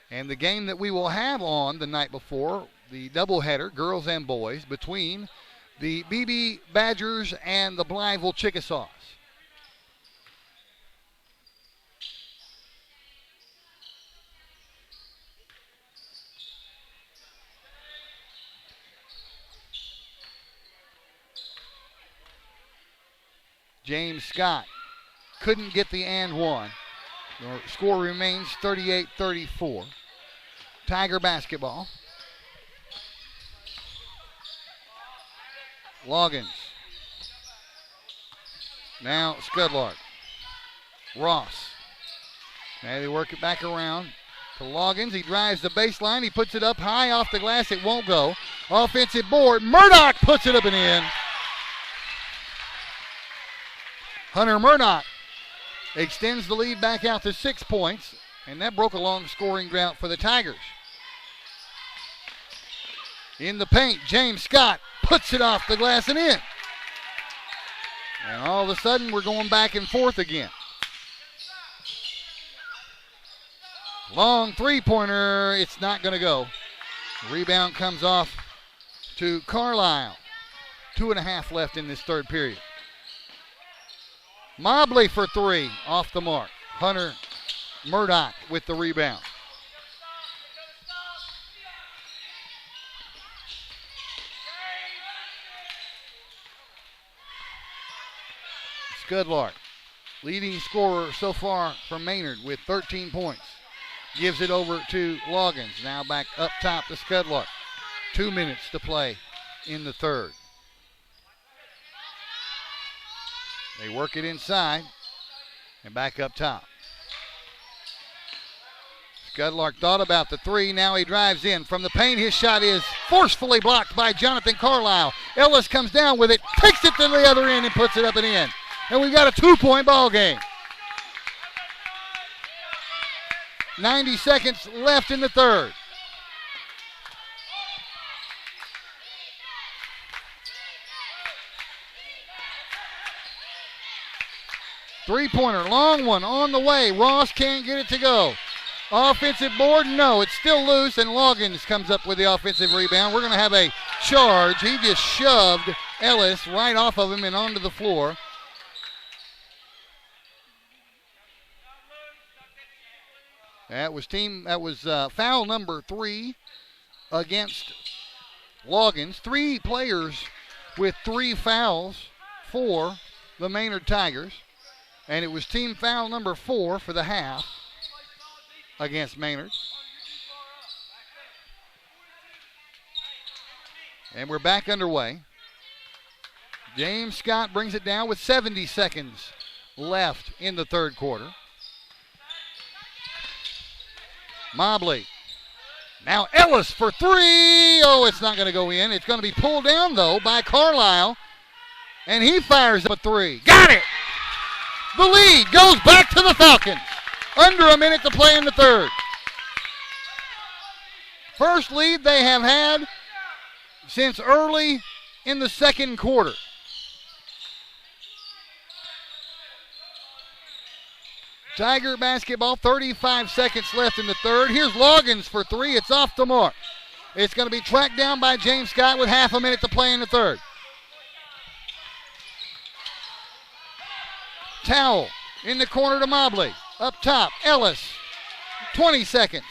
And the game that we will have on the night before, the doubleheader, girls and boys, between the BB Badgers and the Blytheville Chickasaws. James Scott couldn't get the and one. The score remains 38-34. Tiger basketball. Loggins. Now Scudlark. Ross. Now they work it back around to Loggins. He drives the baseline. He puts it up high off the glass. It won't go. Offensive board. Murdoch puts it up and in. Hunter Murdoch extends the lead back out to 6 points, and that broke a long scoring drought for the Tigers. In the paint, James Scott puts it off the glass and in. And all of a sudden, we're going back and forth again. Long three-pointer, it's not going to go. The rebound comes off to Carlisle. 2.5 left in this third period. Mobley for 3, off the mark. Hunter Murdoch with the rebound. Scudlark, leading scorer so far for Maynard with 13 points. Gives it over to Loggins. Now back up top to Scudlark. 2 minutes to play in the third. They work it inside and back up top. Scudlark thought about the 3. Now he drives in from the paint. His shot is forcefully blocked by Jonathan Carlisle. Ellis comes down with it, takes it to the other end and puts it up and in. And we've got a 2-point ball game. 90 seconds left in the third. Three-pointer, long one on the way. Ross can't get it to go. Offensive board, no, it's still loose, and Loggins comes up with the offensive rebound. We're going to have a charge. He just shoved Ellis right off of him and onto the floor. That was foul number 3 against Loggins. 3 players with 3 fouls for the Maynard Tigers. And it was team foul number 4 for the half against Maynard. And we're back underway. James Scott brings it down with 70 seconds left in the third quarter. Mobley. Now Ellis for 3. Oh, it's not going to go in. It's going to be pulled down, though, by Carlisle. And he fires up a 3. Got it! The lead goes back to the Falcons. Under a minute to play in the third. First lead they have had since early in the second quarter. Tiger basketball, 35 seconds left in the third. Here's Loggins for 3. It's off the mark. It's going to be tracked down by James Scott with half a minute to play in the third. Towel in the corner to Mobley. Up top, Ellis. 20 seconds.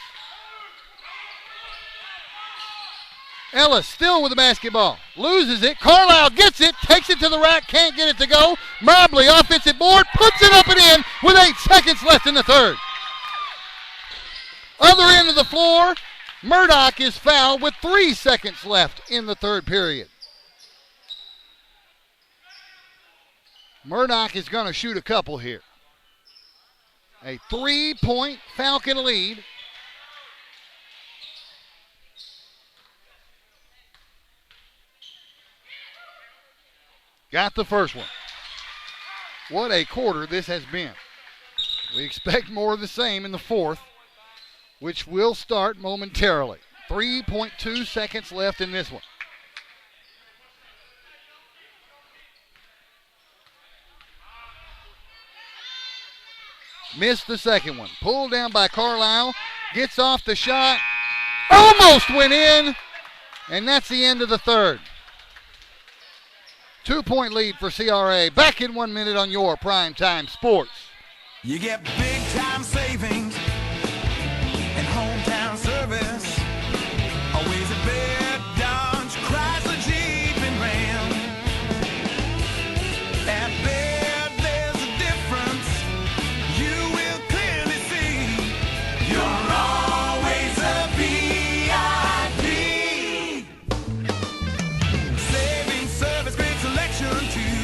Ellis still with the basketball. Loses it. Carlisle gets it. Takes it to the rack. Can't get it to go. Mobley offensive board. Puts it up and in with 8 seconds left in the third. Other end of the floor. Murdoch is fouled with 3 seconds left in the third period. Murdoch is going to shoot a couple here. A 3-point Falcon lead. Got the first one. What a quarter this has been. We expect more of the same in the fourth, which will start momentarily. 3.2 seconds left in this one. Missed the second one. Pulled down by Carlisle. Gets off the shot. Almost went in. And that's the end of the third. 2-point lead for CRA. Back in 1 minute on your Primetime Sports. You get big time savings and hometown service. Always a bed, Dodge, Chrysler, Jeep, and Ram. At Baird, there's a difference you will clearly see. You're always a VIP. Saving service, great selection too.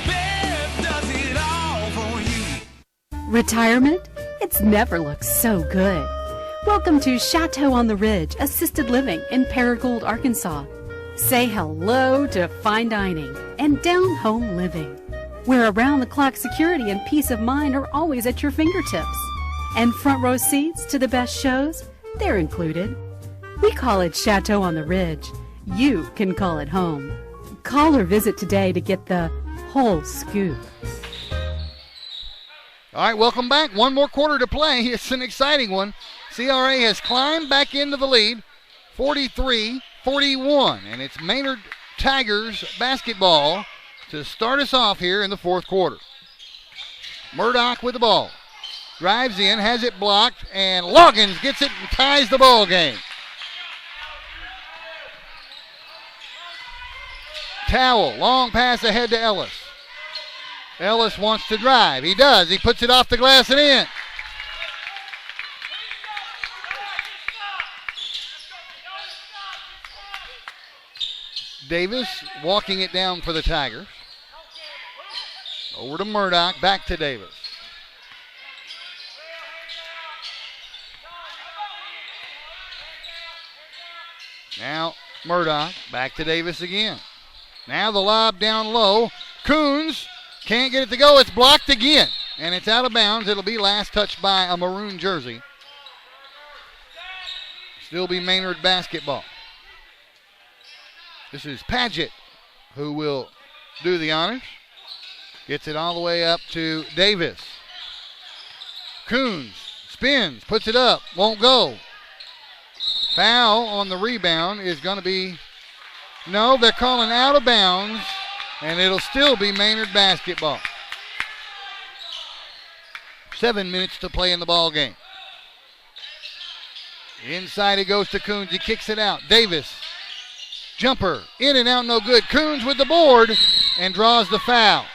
Baird does it all for you. Retirement? It's never looked so good. Welcome to Chateau on the Ridge Assisted Living in Paragould, Arkansas. Say hello to fine dining and down-home living, where around-the-clock security and peace of mind are always at your fingertips. And front row seats to the best shows, they're included. We call it Chateau on the Ridge. You can call it home. Call or visit today to get the whole scoop. All right, welcome back. One more quarter to play. It's an exciting one. CRA has climbed back into the lead, 43-41. And it's Maynard Tigers basketball to start us off here in the fourth quarter. Murdoch with the ball. Drives in, has it blocked, and Loggins gets it and ties the ball game. Towel, long pass ahead to Ellis. Ellis wants to drive. He does. He puts it off the glass and in. Davis walking it down for the Tigers. Over to Murdoch. Back to Davis. Now Murdoch. Back to Davis again. Now the lob down low. Coons can't get it to go. It's blocked again. And it's out of bounds. It'll be last touched by a maroon jersey. Still be Maynard basketball. This is Padgett who will do the honors. Gets it all the way up to Davis. Coons spins, puts it up, won't go. Foul on the rebound is going to be, no, they're calling out of bounds, and it'll still be Maynard basketball. 7 minutes to play in the ball game. Inside it goes to Coons. He kicks it out. Davis. Jumper. In and out, no good. Coons with the board and draws the foul.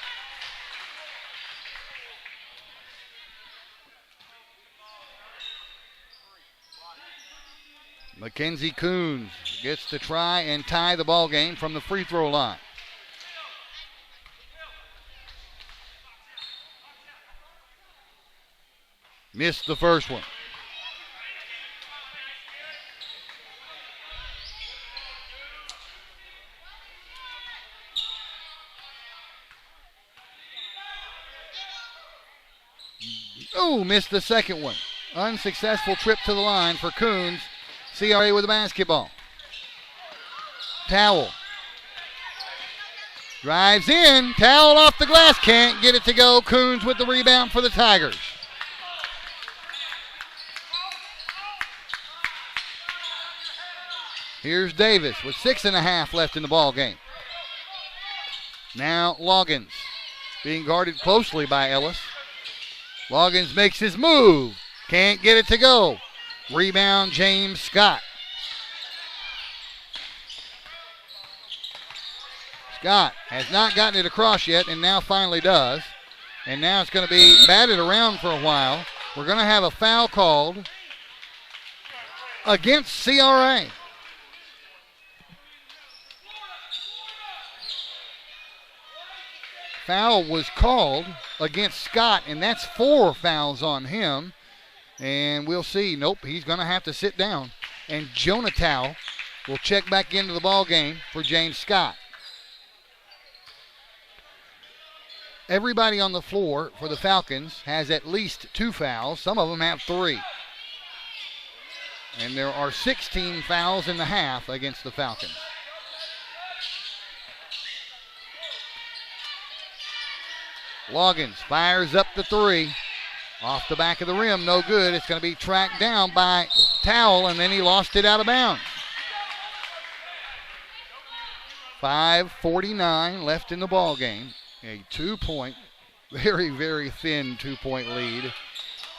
Mackenzie Coons gets to try and tie the ball game from the free throw line. Missed the first one. Oh, missed the second one. Unsuccessful trip to the line for Coons. CRA with the basketball. Towel. Drives in. Towel off the glass. Can't get it to go. Coons with the rebound for the Tigers. Here's Davis with 6.5 left in the ball game. Now Loggins being guarded closely by Ellis. Loggins makes his move. Can't get it to go. Rebound James Scott. Scott has not gotten it across yet and now finally does. And now it's going to be batted around for a while. We're going to have a foul called against CRA. Foul was called against Scott, and that's 4 fouls on him. And we'll see. Nope, he's going to have to sit down. And Jonah Tao will check back into the ball game for James Scott. Everybody on the floor for the Falcons has at least 2 fouls. Some of them have 3. And there are 16 fouls in the half against the Falcons. Loggins fires up the 3. Off the back of the rim, no good. It's going to be tracked down by Towle, and then he lost it out of bounds. 5:49 left in the ball game. A 2-point, very, very thin 2-point lead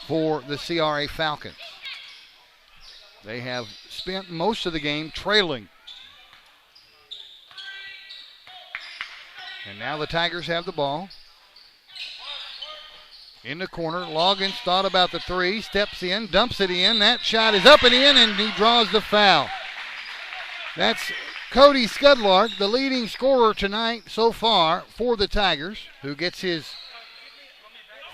for the CRA Falcons. They have spent most of the game trailing. And now the Tigers have the ball. In the corner, Loggins thought about the 3, steps in, dumps it in. That shot is up and in, and he draws the foul. That's Cody Scudlark, the leading scorer tonight so far for the Tigers, who gets his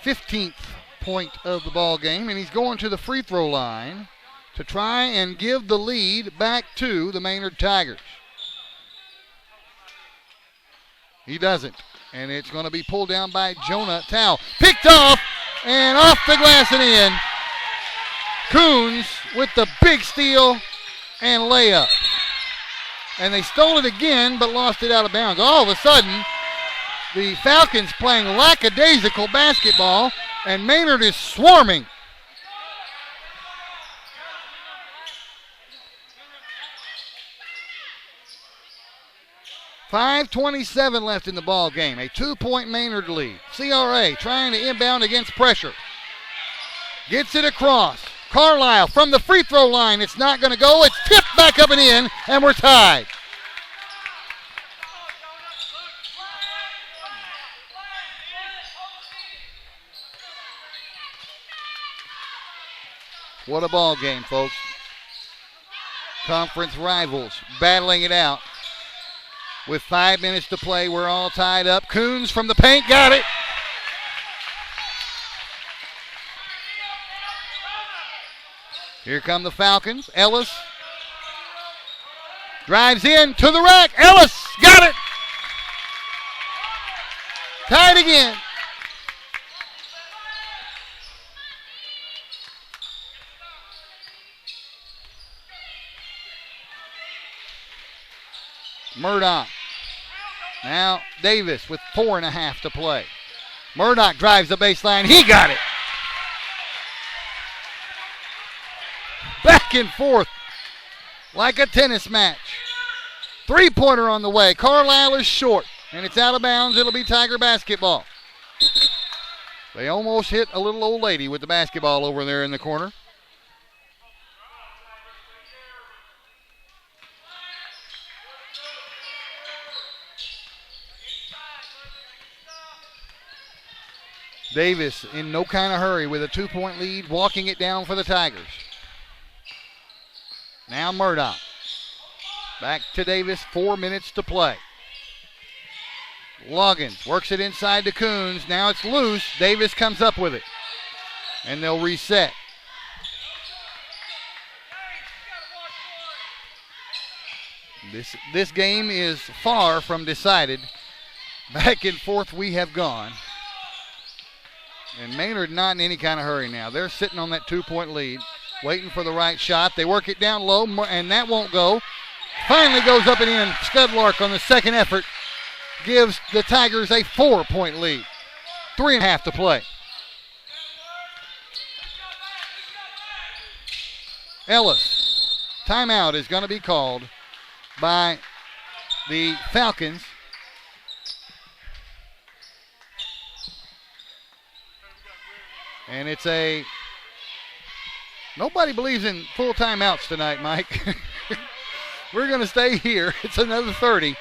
15th point of the ball game, and he's going to the free throw line to try and give the lead back to the Maynard Tigers. He doesn't, and it's going to be pulled down by Jonah Towle. Picked off, and off the glass and in. Coons with the big steal and layup. And they stole it again, but lost it out of bounds. All of a sudden, the Falcons playing lackadaisical basketball, and Maynard is swarming. .5:27 left in the ball game. A 2-point Maynard lead. CRA trying to inbound against pressure. Gets it across. Carlisle from the free throw line. It's not going to go. It's tipped back up and in, and we're tied. What a ball game, folks. Conference rivals battling it out. With 5 minutes to play, we're all tied up. Coons from the paint, got it. Here come the Falcons. Ellis drives in to the rack. Ellis got it. Tied again. Murdoch. Now Davis with 4.5 to play. Murdoch drives the baseline. He got it. Back and forth like a tennis match. 3-pointer on the way. Carlisle is short, and it's out of bounds. It'll be Tiger basketball. They almost hit a little old lady with the basketball over there in the corner. Davis in no kind of hurry with a 2-point lead, walking it down for the Tigers. Now Murdoch. Back to Davis, 4 minutes to play. Loggins works it inside to Coons. Now it's loose. Davis comes up with it. And they'll reset. This game is far from decided. Back and forth we have gone. And Maynard not in any kind of hurry now. They're sitting on that 2-point lead, waiting for the right shot. They work it down low, and that won't go. Finally goes up and in. Scudlark on the second effort gives the Tigers a 4-point lead. 3.5 to play. Ellis. Timeout is going to be called by the Falcons. And it's nobody believes in full timeouts tonight, Mike. We're going to stay here. It's another 30.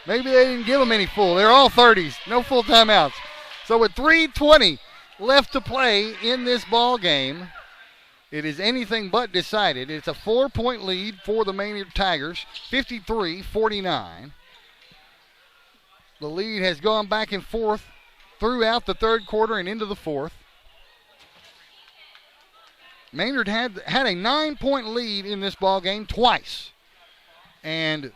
Maybe they didn't give them any full. They're all 30s. No full timeouts. So with 3:20 left to play in this ball game, it is anything but decided. It's a 4-point lead for the Maynard Tigers, 53-49. The lead has gone back and forth throughout the third quarter and into the fourth. Maynard had a 9-point lead in this ball game twice and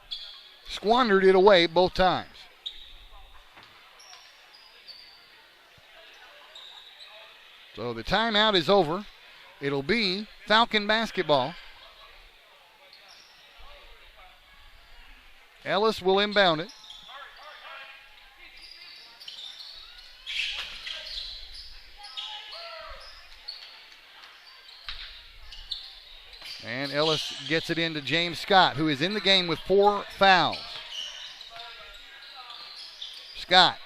squandered it away both times. So the timeout is over. It'll be Falcon basketball. Ellis will inbound it. And Ellis gets it into James Scott, who is in the game with 4 fouls. Scott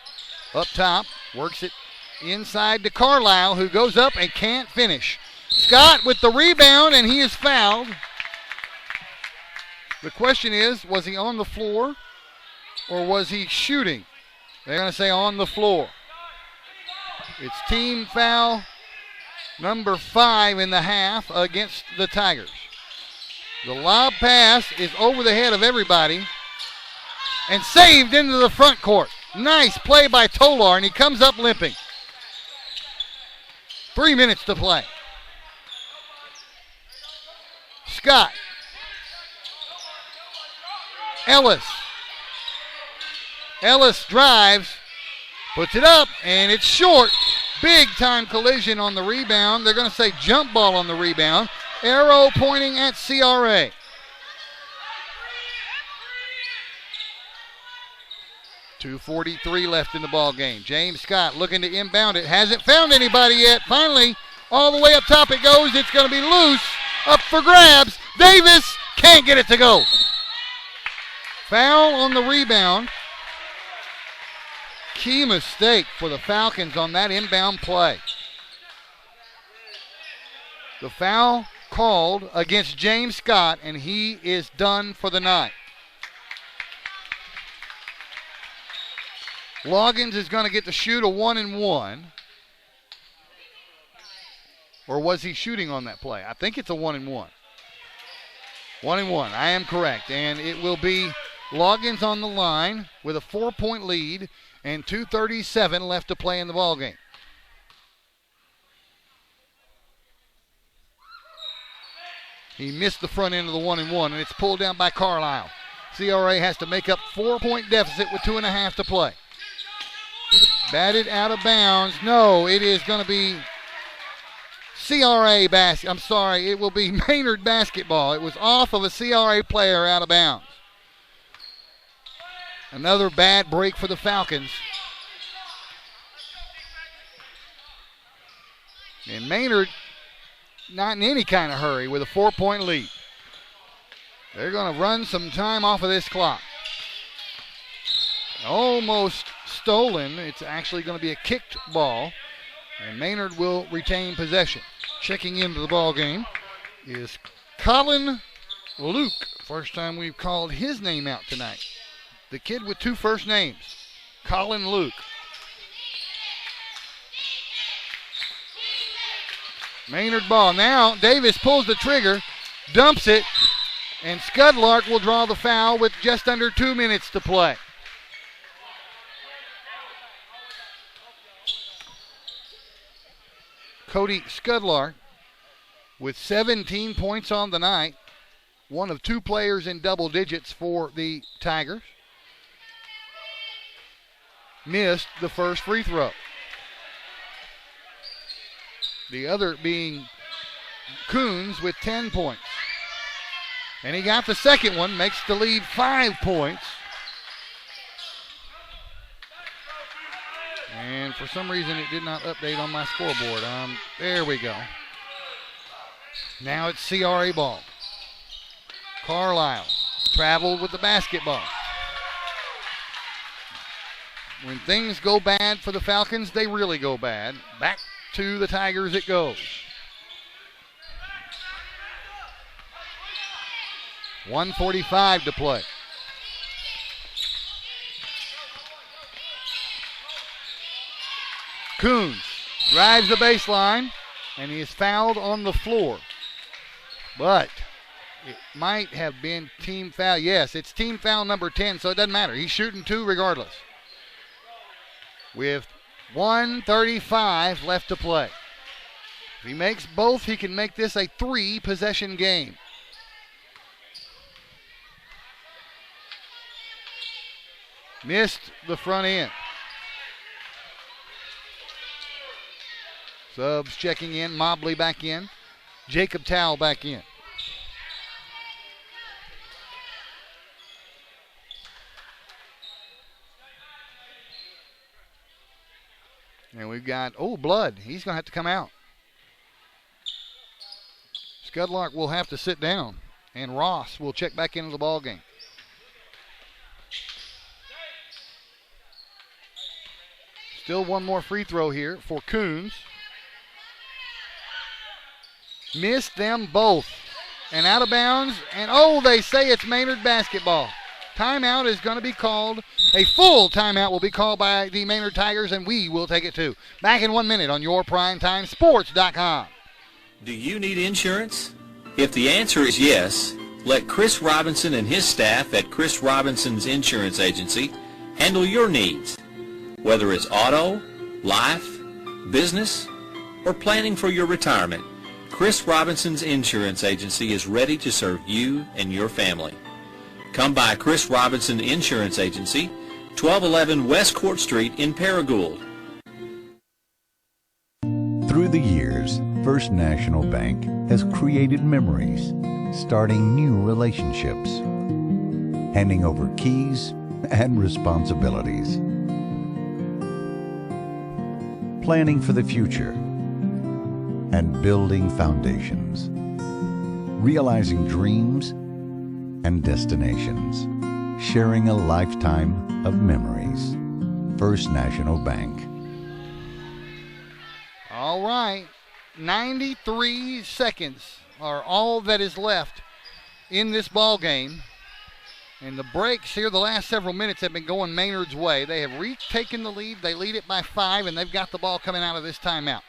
up top, works it inside to Carlisle, who goes up and can't finish. Scott with the rebound, and he is fouled. The question is, was he on the floor or was he shooting? They're going to say on the floor. It's team foul number 5 in the half against the Tigers. The lob pass is over the head of everybody and saved into the front court. Nice play by Tolar, and he comes up limping. 3 minutes to play. Scott. Ellis. Ellis drives, puts it up, and it's short. Big time collision on the rebound. They're going to say jump ball on the rebound. Arrow pointing at CRA. .243 left in the ball game. James Scott looking to inbound it. Hasn't found anybody yet. Finally, all the way up top it goes. It's going to be loose. Up for grabs. Davis can't get it to go. Foul on the rebound. Key mistake for the Falcons on that inbound play. The foul called against James Scott, and he is done for the night. Loggins is going to get to shoot a 1-and-1. Or was he shooting on that play? I think it's a 1-and-1. 1-and-1, I am correct. And it will be Loggins on the line with a 4-point lead and 2:37 left to play in the ballgame. He missed the front end of the 1-and-1, and it's pulled down by Carlisle. CRA has to make up 4-point deficit with 2.5 to play. Batted out of bounds. No, it is going to be CRA basket. I'm sorry, it will be Maynard basketball. It was off of a CRA player out of bounds. Another bad break for the Falcons. And Maynard not in any kind of hurry with a 4-point lead. They're going to run some time off of this clock. Almost stolen. It's actually going to be a kicked ball. And Maynard will retain possession. Checking into the ball game is Colin Luke. First time we've called his name out tonight. The kid with 2 first names, Colin Luke. Maynard ball. Now Davis pulls the trigger, dumps it, and Scudlark will draw the foul with just under 2 minutes to play. Cody Scudlark with 17 points on the night. One of 2 players in double digits for the Tigers. Missed the first free throw. The other being Coons with 10 points. And he got the second one, makes the lead 5 points. And for some reason it did not update on my scoreboard. There we go. Now it's CRA ball. Carlisle traveled with the basketball. When things go bad for the Falcons, they really go bad. Back to the Tigers it goes. 1:45 to play. Coons drives the baseline, and he is fouled on the floor. But it might have been team foul. Yes, it's team foul number 10, so it doesn't matter. He's shooting 2 regardless. With 1:35 left to play. If he makes both, he can make this a 3-possession game. Missed the front end. Subs checking in. Mobley back in. Jacob Towle back in. And we've got, Blood. He's going to have to come out. Scudlark will have to sit down. And Ross will check back into the ball game. Still one more free throw here for Coons. Missed them both. And out of bounds. And they say it's Maynard basketball. Timeout is going to be called. A full timeout will be called by the Maynard Tigers, and we will take it too. Back in 1 minute on your PrimetimeSports.com. Do you need insurance? If the answer is yes, let Chris Robinson and his staff at Chris Robinson's Insurance Agency handle your needs. Whether it's auto, life, business, or planning for your retirement, Chris Robinson's Insurance Agency is ready to serve you and your family. Come by Chris Robinson Insurance Agency, 1211 West Court Street in Paragould. Through the years, First National Bank has created memories, starting new relationships, handing over keys and responsibilities, planning for the future, and building foundations, realizing dreams and destinations, sharing a lifetime of memories. First National Bank. All right, 93 seconds are all that is left in this ball game. And the breaks here, the last several minutes, have been going Maynard's way. They have retaken the lead. They lead it by 5, and they've got the ball coming out of this timeout.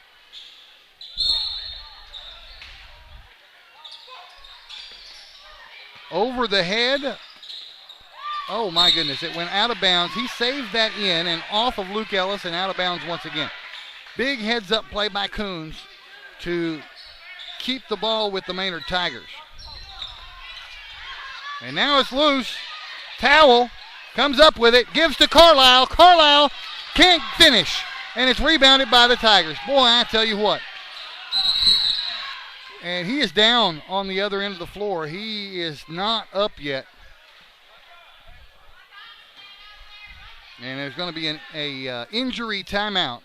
Over the head. Oh, my goodness. It went out of bounds. He saved that in and off of Luke Ellis and out of bounds once again. Big heads-up play by Coons to keep the ball with the Maynard Tigers. And now it's loose. Towle comes up with it, gives to Carlisle. Carlisle can't finish, and it's rebounded by the Tigers. Boy, I tell you what. And he is down on the other end of the floor. He is not up yet. And there's going to be an injury timeout.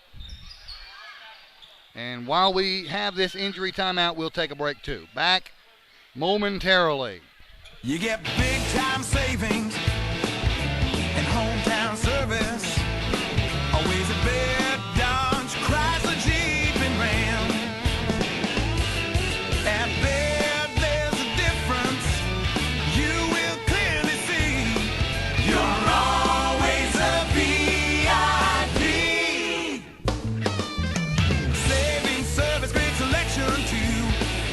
And while we have this injury timeout, we'll take a break too. Back momentarily. You get big time savings and hometown service. Always a bed, Dodge, Chrysler, Jeep, and Ram. At Bed, there's a difference you will clearly see. You're always a VIP. Saving service, great selection too.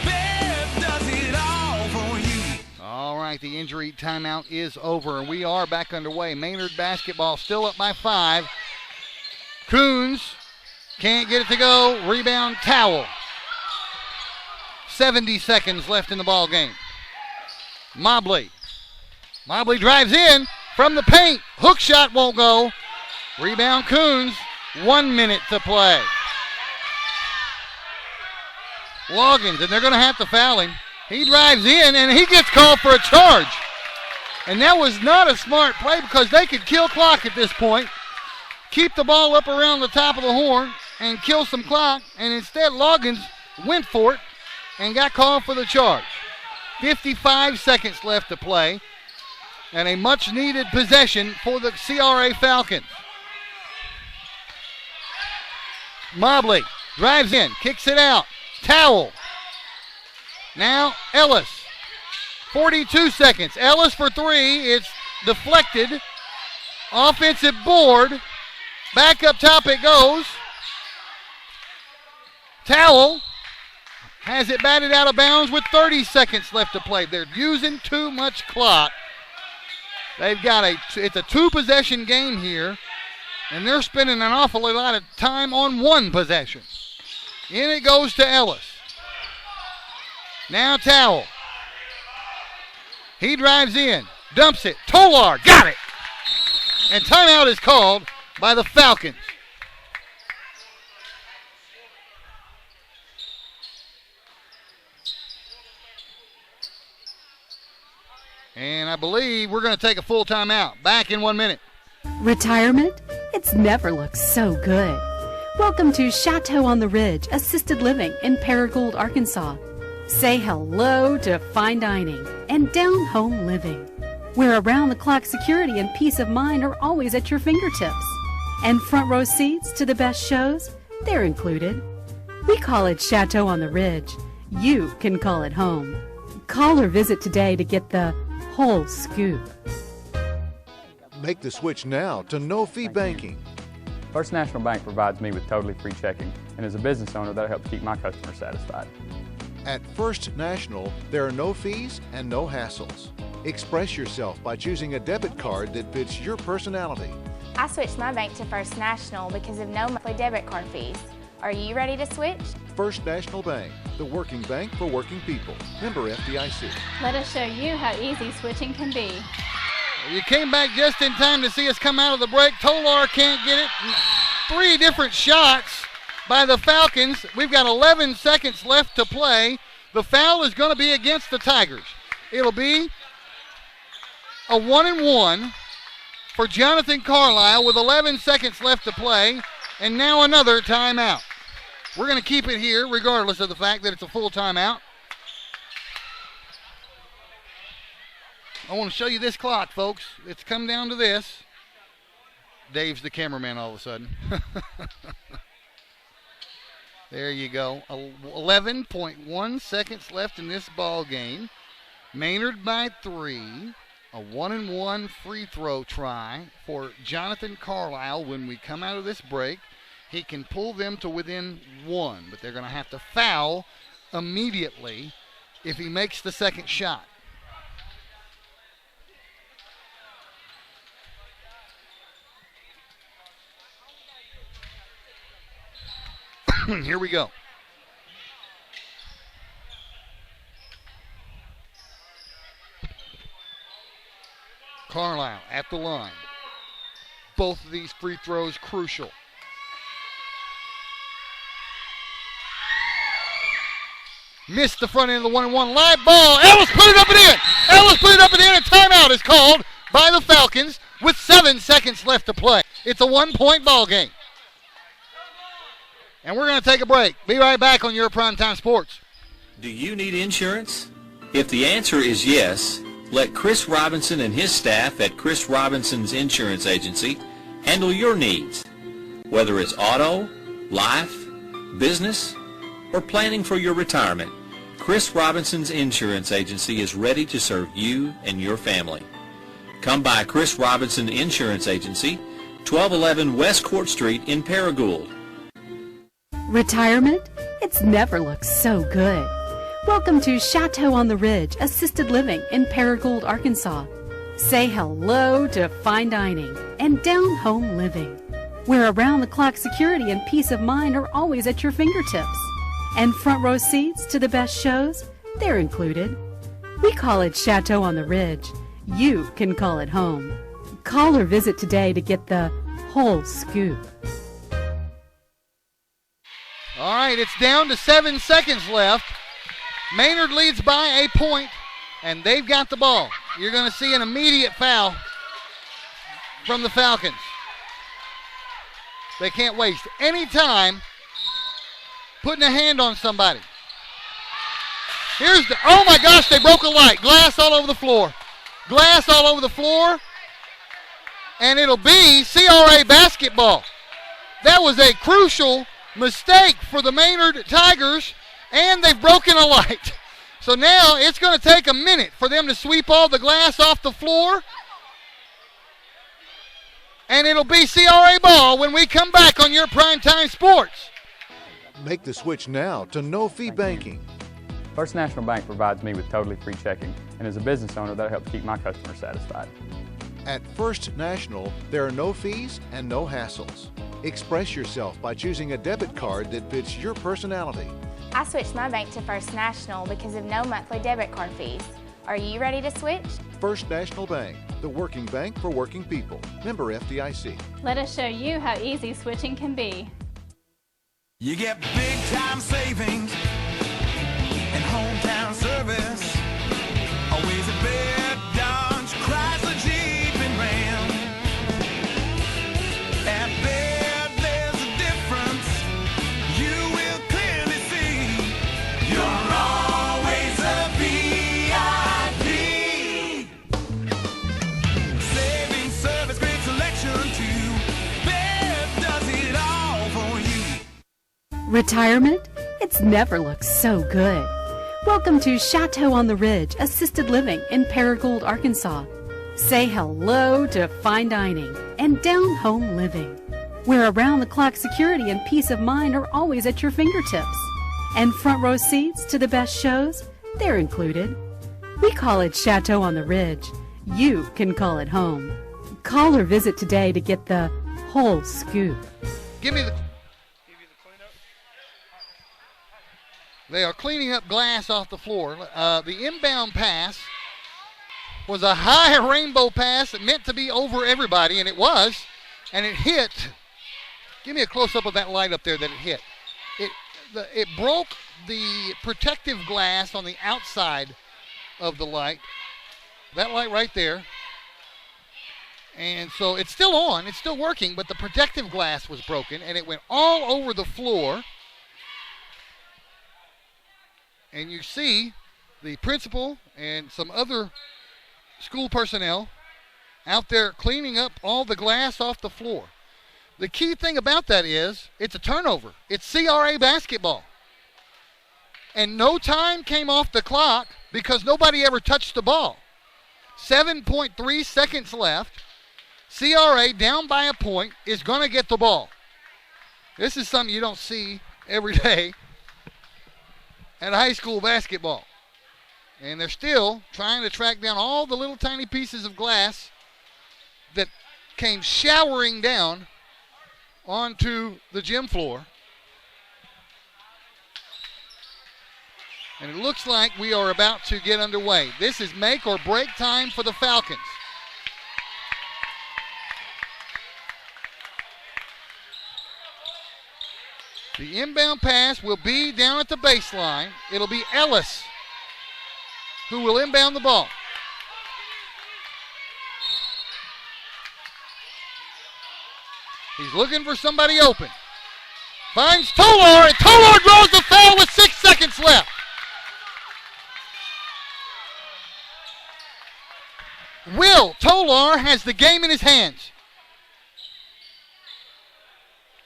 Bed does it all for you. All right, the injury timeout is over, and we are back underway. Maynard basketball still up by 5. Coons can't get it to go. Rebound, Towle. 70 seconds left in the ball game. Mobley. Mobley drives in from the paint. Hook shot won't go. Rebound, Coons. 1 minute to play. Loggins, and they're going to have to foul him. He drives in, and he gets called for a charge. And that was not a smart play because they could kill clock at this point, keep the ball up around the top of the horn, and kill some clock. And instead, Loggins went for it and got called for the charge. 55 seconds left to play, and a much-needed possession for the CRA Falcons. Mobley drives in, kicks it out. Towle. Now Ellis. 42 seconds. Ellis for 3. It's deflected. Offensive board. Back up top it goes. Towel has it batted out of bounds with 30 seconds left to play. They're using too much clock. They've got it's a two-possession game here, and they're spending an awful lot of time on one possession. In it goes to Ellis. Now Towel. He drives in, dumps it. Tolar got it. And timeout is called by the Falcons. And I believe we're going to take a full timeout. Back in 1 minute. Retirement? It's never looked so good. Welcome to Chateau on the Ridge Assisted Living in Paragould, Arkansas. Say hello to fine dining and down-home living, where around-the-clock security and peace of mind are always at your fingertips. And front row seats to the best shows, they're included. We call it Chateau on the Ridge. You can call it home. Call or visit today to get the whole scoop. Make the switch now to no-fee banking. First National Bank provides me with totally free checking, and as a business owner, that helps keep my customers satisfied. At First National, there are no fees and no hassles. Express yourself by choosing a debit card that fits your personality. I switched my bank to First National because of no monthly debit card fees. Are you ready to switch? First National Bank, the working bank for working people. Member FDIC. Let us show you how easy switching can be. You came back just in time to see us come out of the break. Tolar can't get it. 3 different shots by the Falcons. We've got 11 seconds left to play. The foul is going to be against the Tigers. It'll be a 1-and-1 for Jonathan Carlisle with 11 seconds left to play. And now another timeout. We're going to keep it here regardless of the fact that it's a full timeout. I want to show you this clock, folks. It's come down to this. Dave's the cameraman all of a sudden. There you go. 11.1 seconds left in this ball game. Maynard by 3. A 1-and-1 free throw try for Jonathan Carlisle when we come out of this break. He can pull them to within 1, but they're going to have to foul immediately if he makes the second shot. Here we go. Carlisle at the line. Both of these free throws crucial. Missed the front end of the 1-and-1 live ball. Ellis put it up and in. Ellis put it up and in. A timeout is called by the Falcons with 7 seconds left to play. It's a 1-point ball game. And we're going to take a break. Be right back on your Primetime Sports. Do you need insurance? If the answer is yes, let Chris Robinson and his staff at Chris Robinson's Insurance Agency handle your needs. Whether it's auto, life, business, or planning for your retirement, Chris Robinson's Insurance Agency is ready to serve you and your family. Come by Chris Robinson Insurance Agency, 1211 West Court Street in Paragould. Retirement? It's never looked so good. Welcome to Chateau on the Ridge Assisted Living in Paragould, Arkansas. Say hello to fine dining and down-home living, where around-the-clock security and peace of mind are always at your fingertips. And front row seats to the best shows, they're included. We call it Chateau on the Ridge. You can call it home. Call or visit today to get the whole scoop. All right, it's down to 7 seconds left. Maynard leads by a point, and they've got the ball. You're going to see an immediate foul from the Falcons. They can't waste any time putting a hand on somebody. Oh my gosh, they broke a light. Glass all over the floor. Glass all over the floor. And it'll be CRA basketball. That was a crucial mistake for the Maynard Tigers, and they've broken a light. So now it's going to take a minute for them to sweep all the glass off the floor. And it'll be CRA ball when we come back on your Primetime Sports. Make the switch now to no-fee banking. First National Bank provides me with totally free checking, and as a business owner, that helps keep my customers satisfied. At First National, there are no fees and no hassles. Express yourself by choosing a debit card that fits your personality. I switched my bank to First National because of no monthly debit card fees. Are you ready to switch? First National Bank, the working bank for working people. Member FDIC. Let us show you how easy switching can be. You get big time savings and hometown service. Always a bed, Dodge, Chrysler, Jeep, and Ram. At Baird, there's a difference you will clearly see. You're always a VIP. Saving service, great selection too. Baird does it all for you. Retirement? It's never looked so good. Welcome to Chateau on the Ridge Assisted Living in Paragould, Arkansas. Say hello to fine dining and down-home living, where around-the-clock security and peace of mind are always at your fingertips. And front row seats to the best shows, they're included. We call it Chateau on the Ridge. You can call it home. Call or visit today to get the whole scoop. Give me the They are cleaning up glass off the floor. The inbound pass was a high rainbow pass that meant to be over everybody, and it was, and it hit. Give me a close-up of that light up there that it hit. It broke the protective glass on the outside of the light. That light right there. And so it's still on. It's still working, but the protective glass was broken, and it went all over the floor. And you see the principal and some other school personnel out there cleaning up all the glass off the floor. The key thing about that is it's a turnover. It's CRA basketball. And no time came off the clock because nobody ever touched the ball. 7.3 seconds left. CRA down by a point is going to get the ball. This is something you don't see every day at high school basketball. And they're still trying to track down all the little tiny pieces of glass that came showering down onto the gym floor. And it looks like we are about to get underway. This is make or break time for the Falcons. The inbound pass will be down at the baseline. It'll be Ellis who will inbound the ball. He's looking for somebody open. Finds Tolar, and Tolar draws the foul with 6 seconds left. Will Tolar has the game in his hands.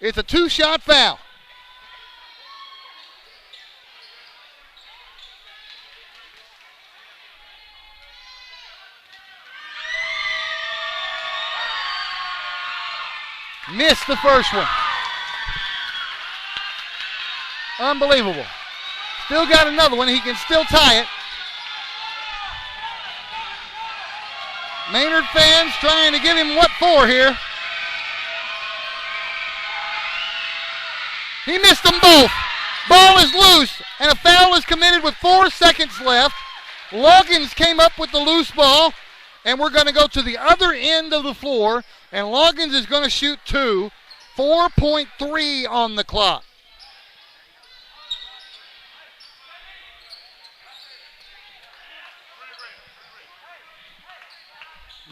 It's a 2-shot foul. Missed the first one. Unbelievable. Still got another one. He can still tie it. Maynard fans trying to give him what for here. He missed them both. Ball is loose, and a foul is committed with 4 seconds left. Loggins came up with the loose ball, and we're going to go to the other end of the floor, and Loggins is going to shoot 2. 4.3 on the clock.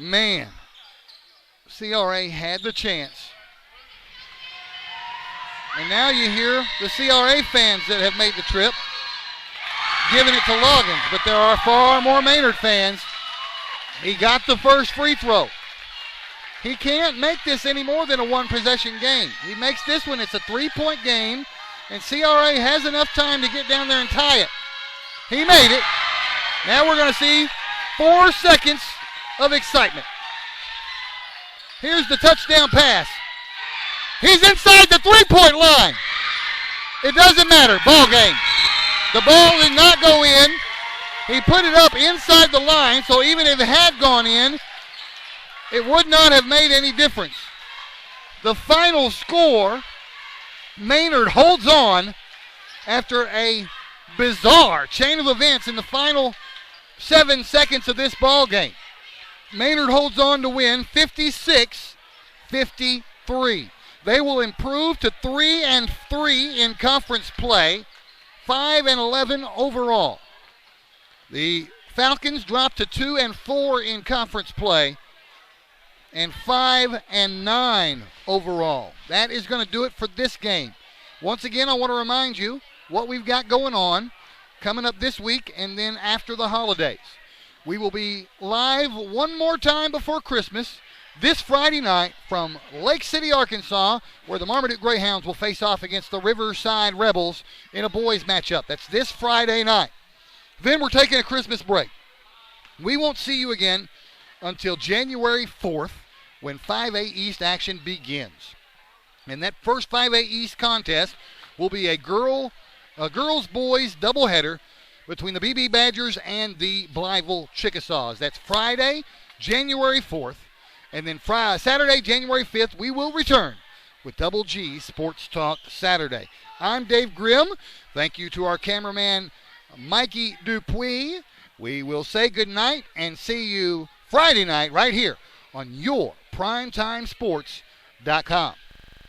Man, CRA had the chance. And now you hear the CRA fans that have made the trip giving it to Loggins, but there are far more Maynard fans. He got the first free throw. He can't make this any more than a one-possession game. He makes this one, it's a 3-point game, and CRA has enough time to get down there and tie it. He made it. Now we're going to see 4 seconds of excitement. Here's the touchdown pass. He's inside the 3-point line. It doesn't matter. Ball game. The ball did not go in. He put it up inside the line, so even if it had gone in, it would not have made any difference. The final score, Maynard holds on after a bizarre chain of events in the final 7 seconds of this ball game. Maynard holds on to win 56-53. They will improve to 3-3 in conference play, 5-11 overall. The Falcons drop to 2-4 in conference play, and 5-9 overall. That is going to do it for this game. Once again, I want to remind you what we've got going on coming up this week and then after the holidays. We will be live one more time before Christmas this Friday night from Lake City, Arkansas, where the Marmaduke Greyhounds will face off against the Riverside Rebels in a boys matchup. That's this Friday night. Then we're taking a Christmas break. We won't see you again until January 4th when 5A East action begins. And that first 5A East contest will be a girls-boys doubleheader between the BB Badgers and the Blytheville Chickasaws. That's Friday, January 4th. And then Saturday, January 5th, we will return with Double G Sports Talk Saturday. I'm Dave Grimm. Thank you to our cameraman, Mikey Dupuis. We will say goodnight and see you Friday night right here on your PrimetimeSports.com.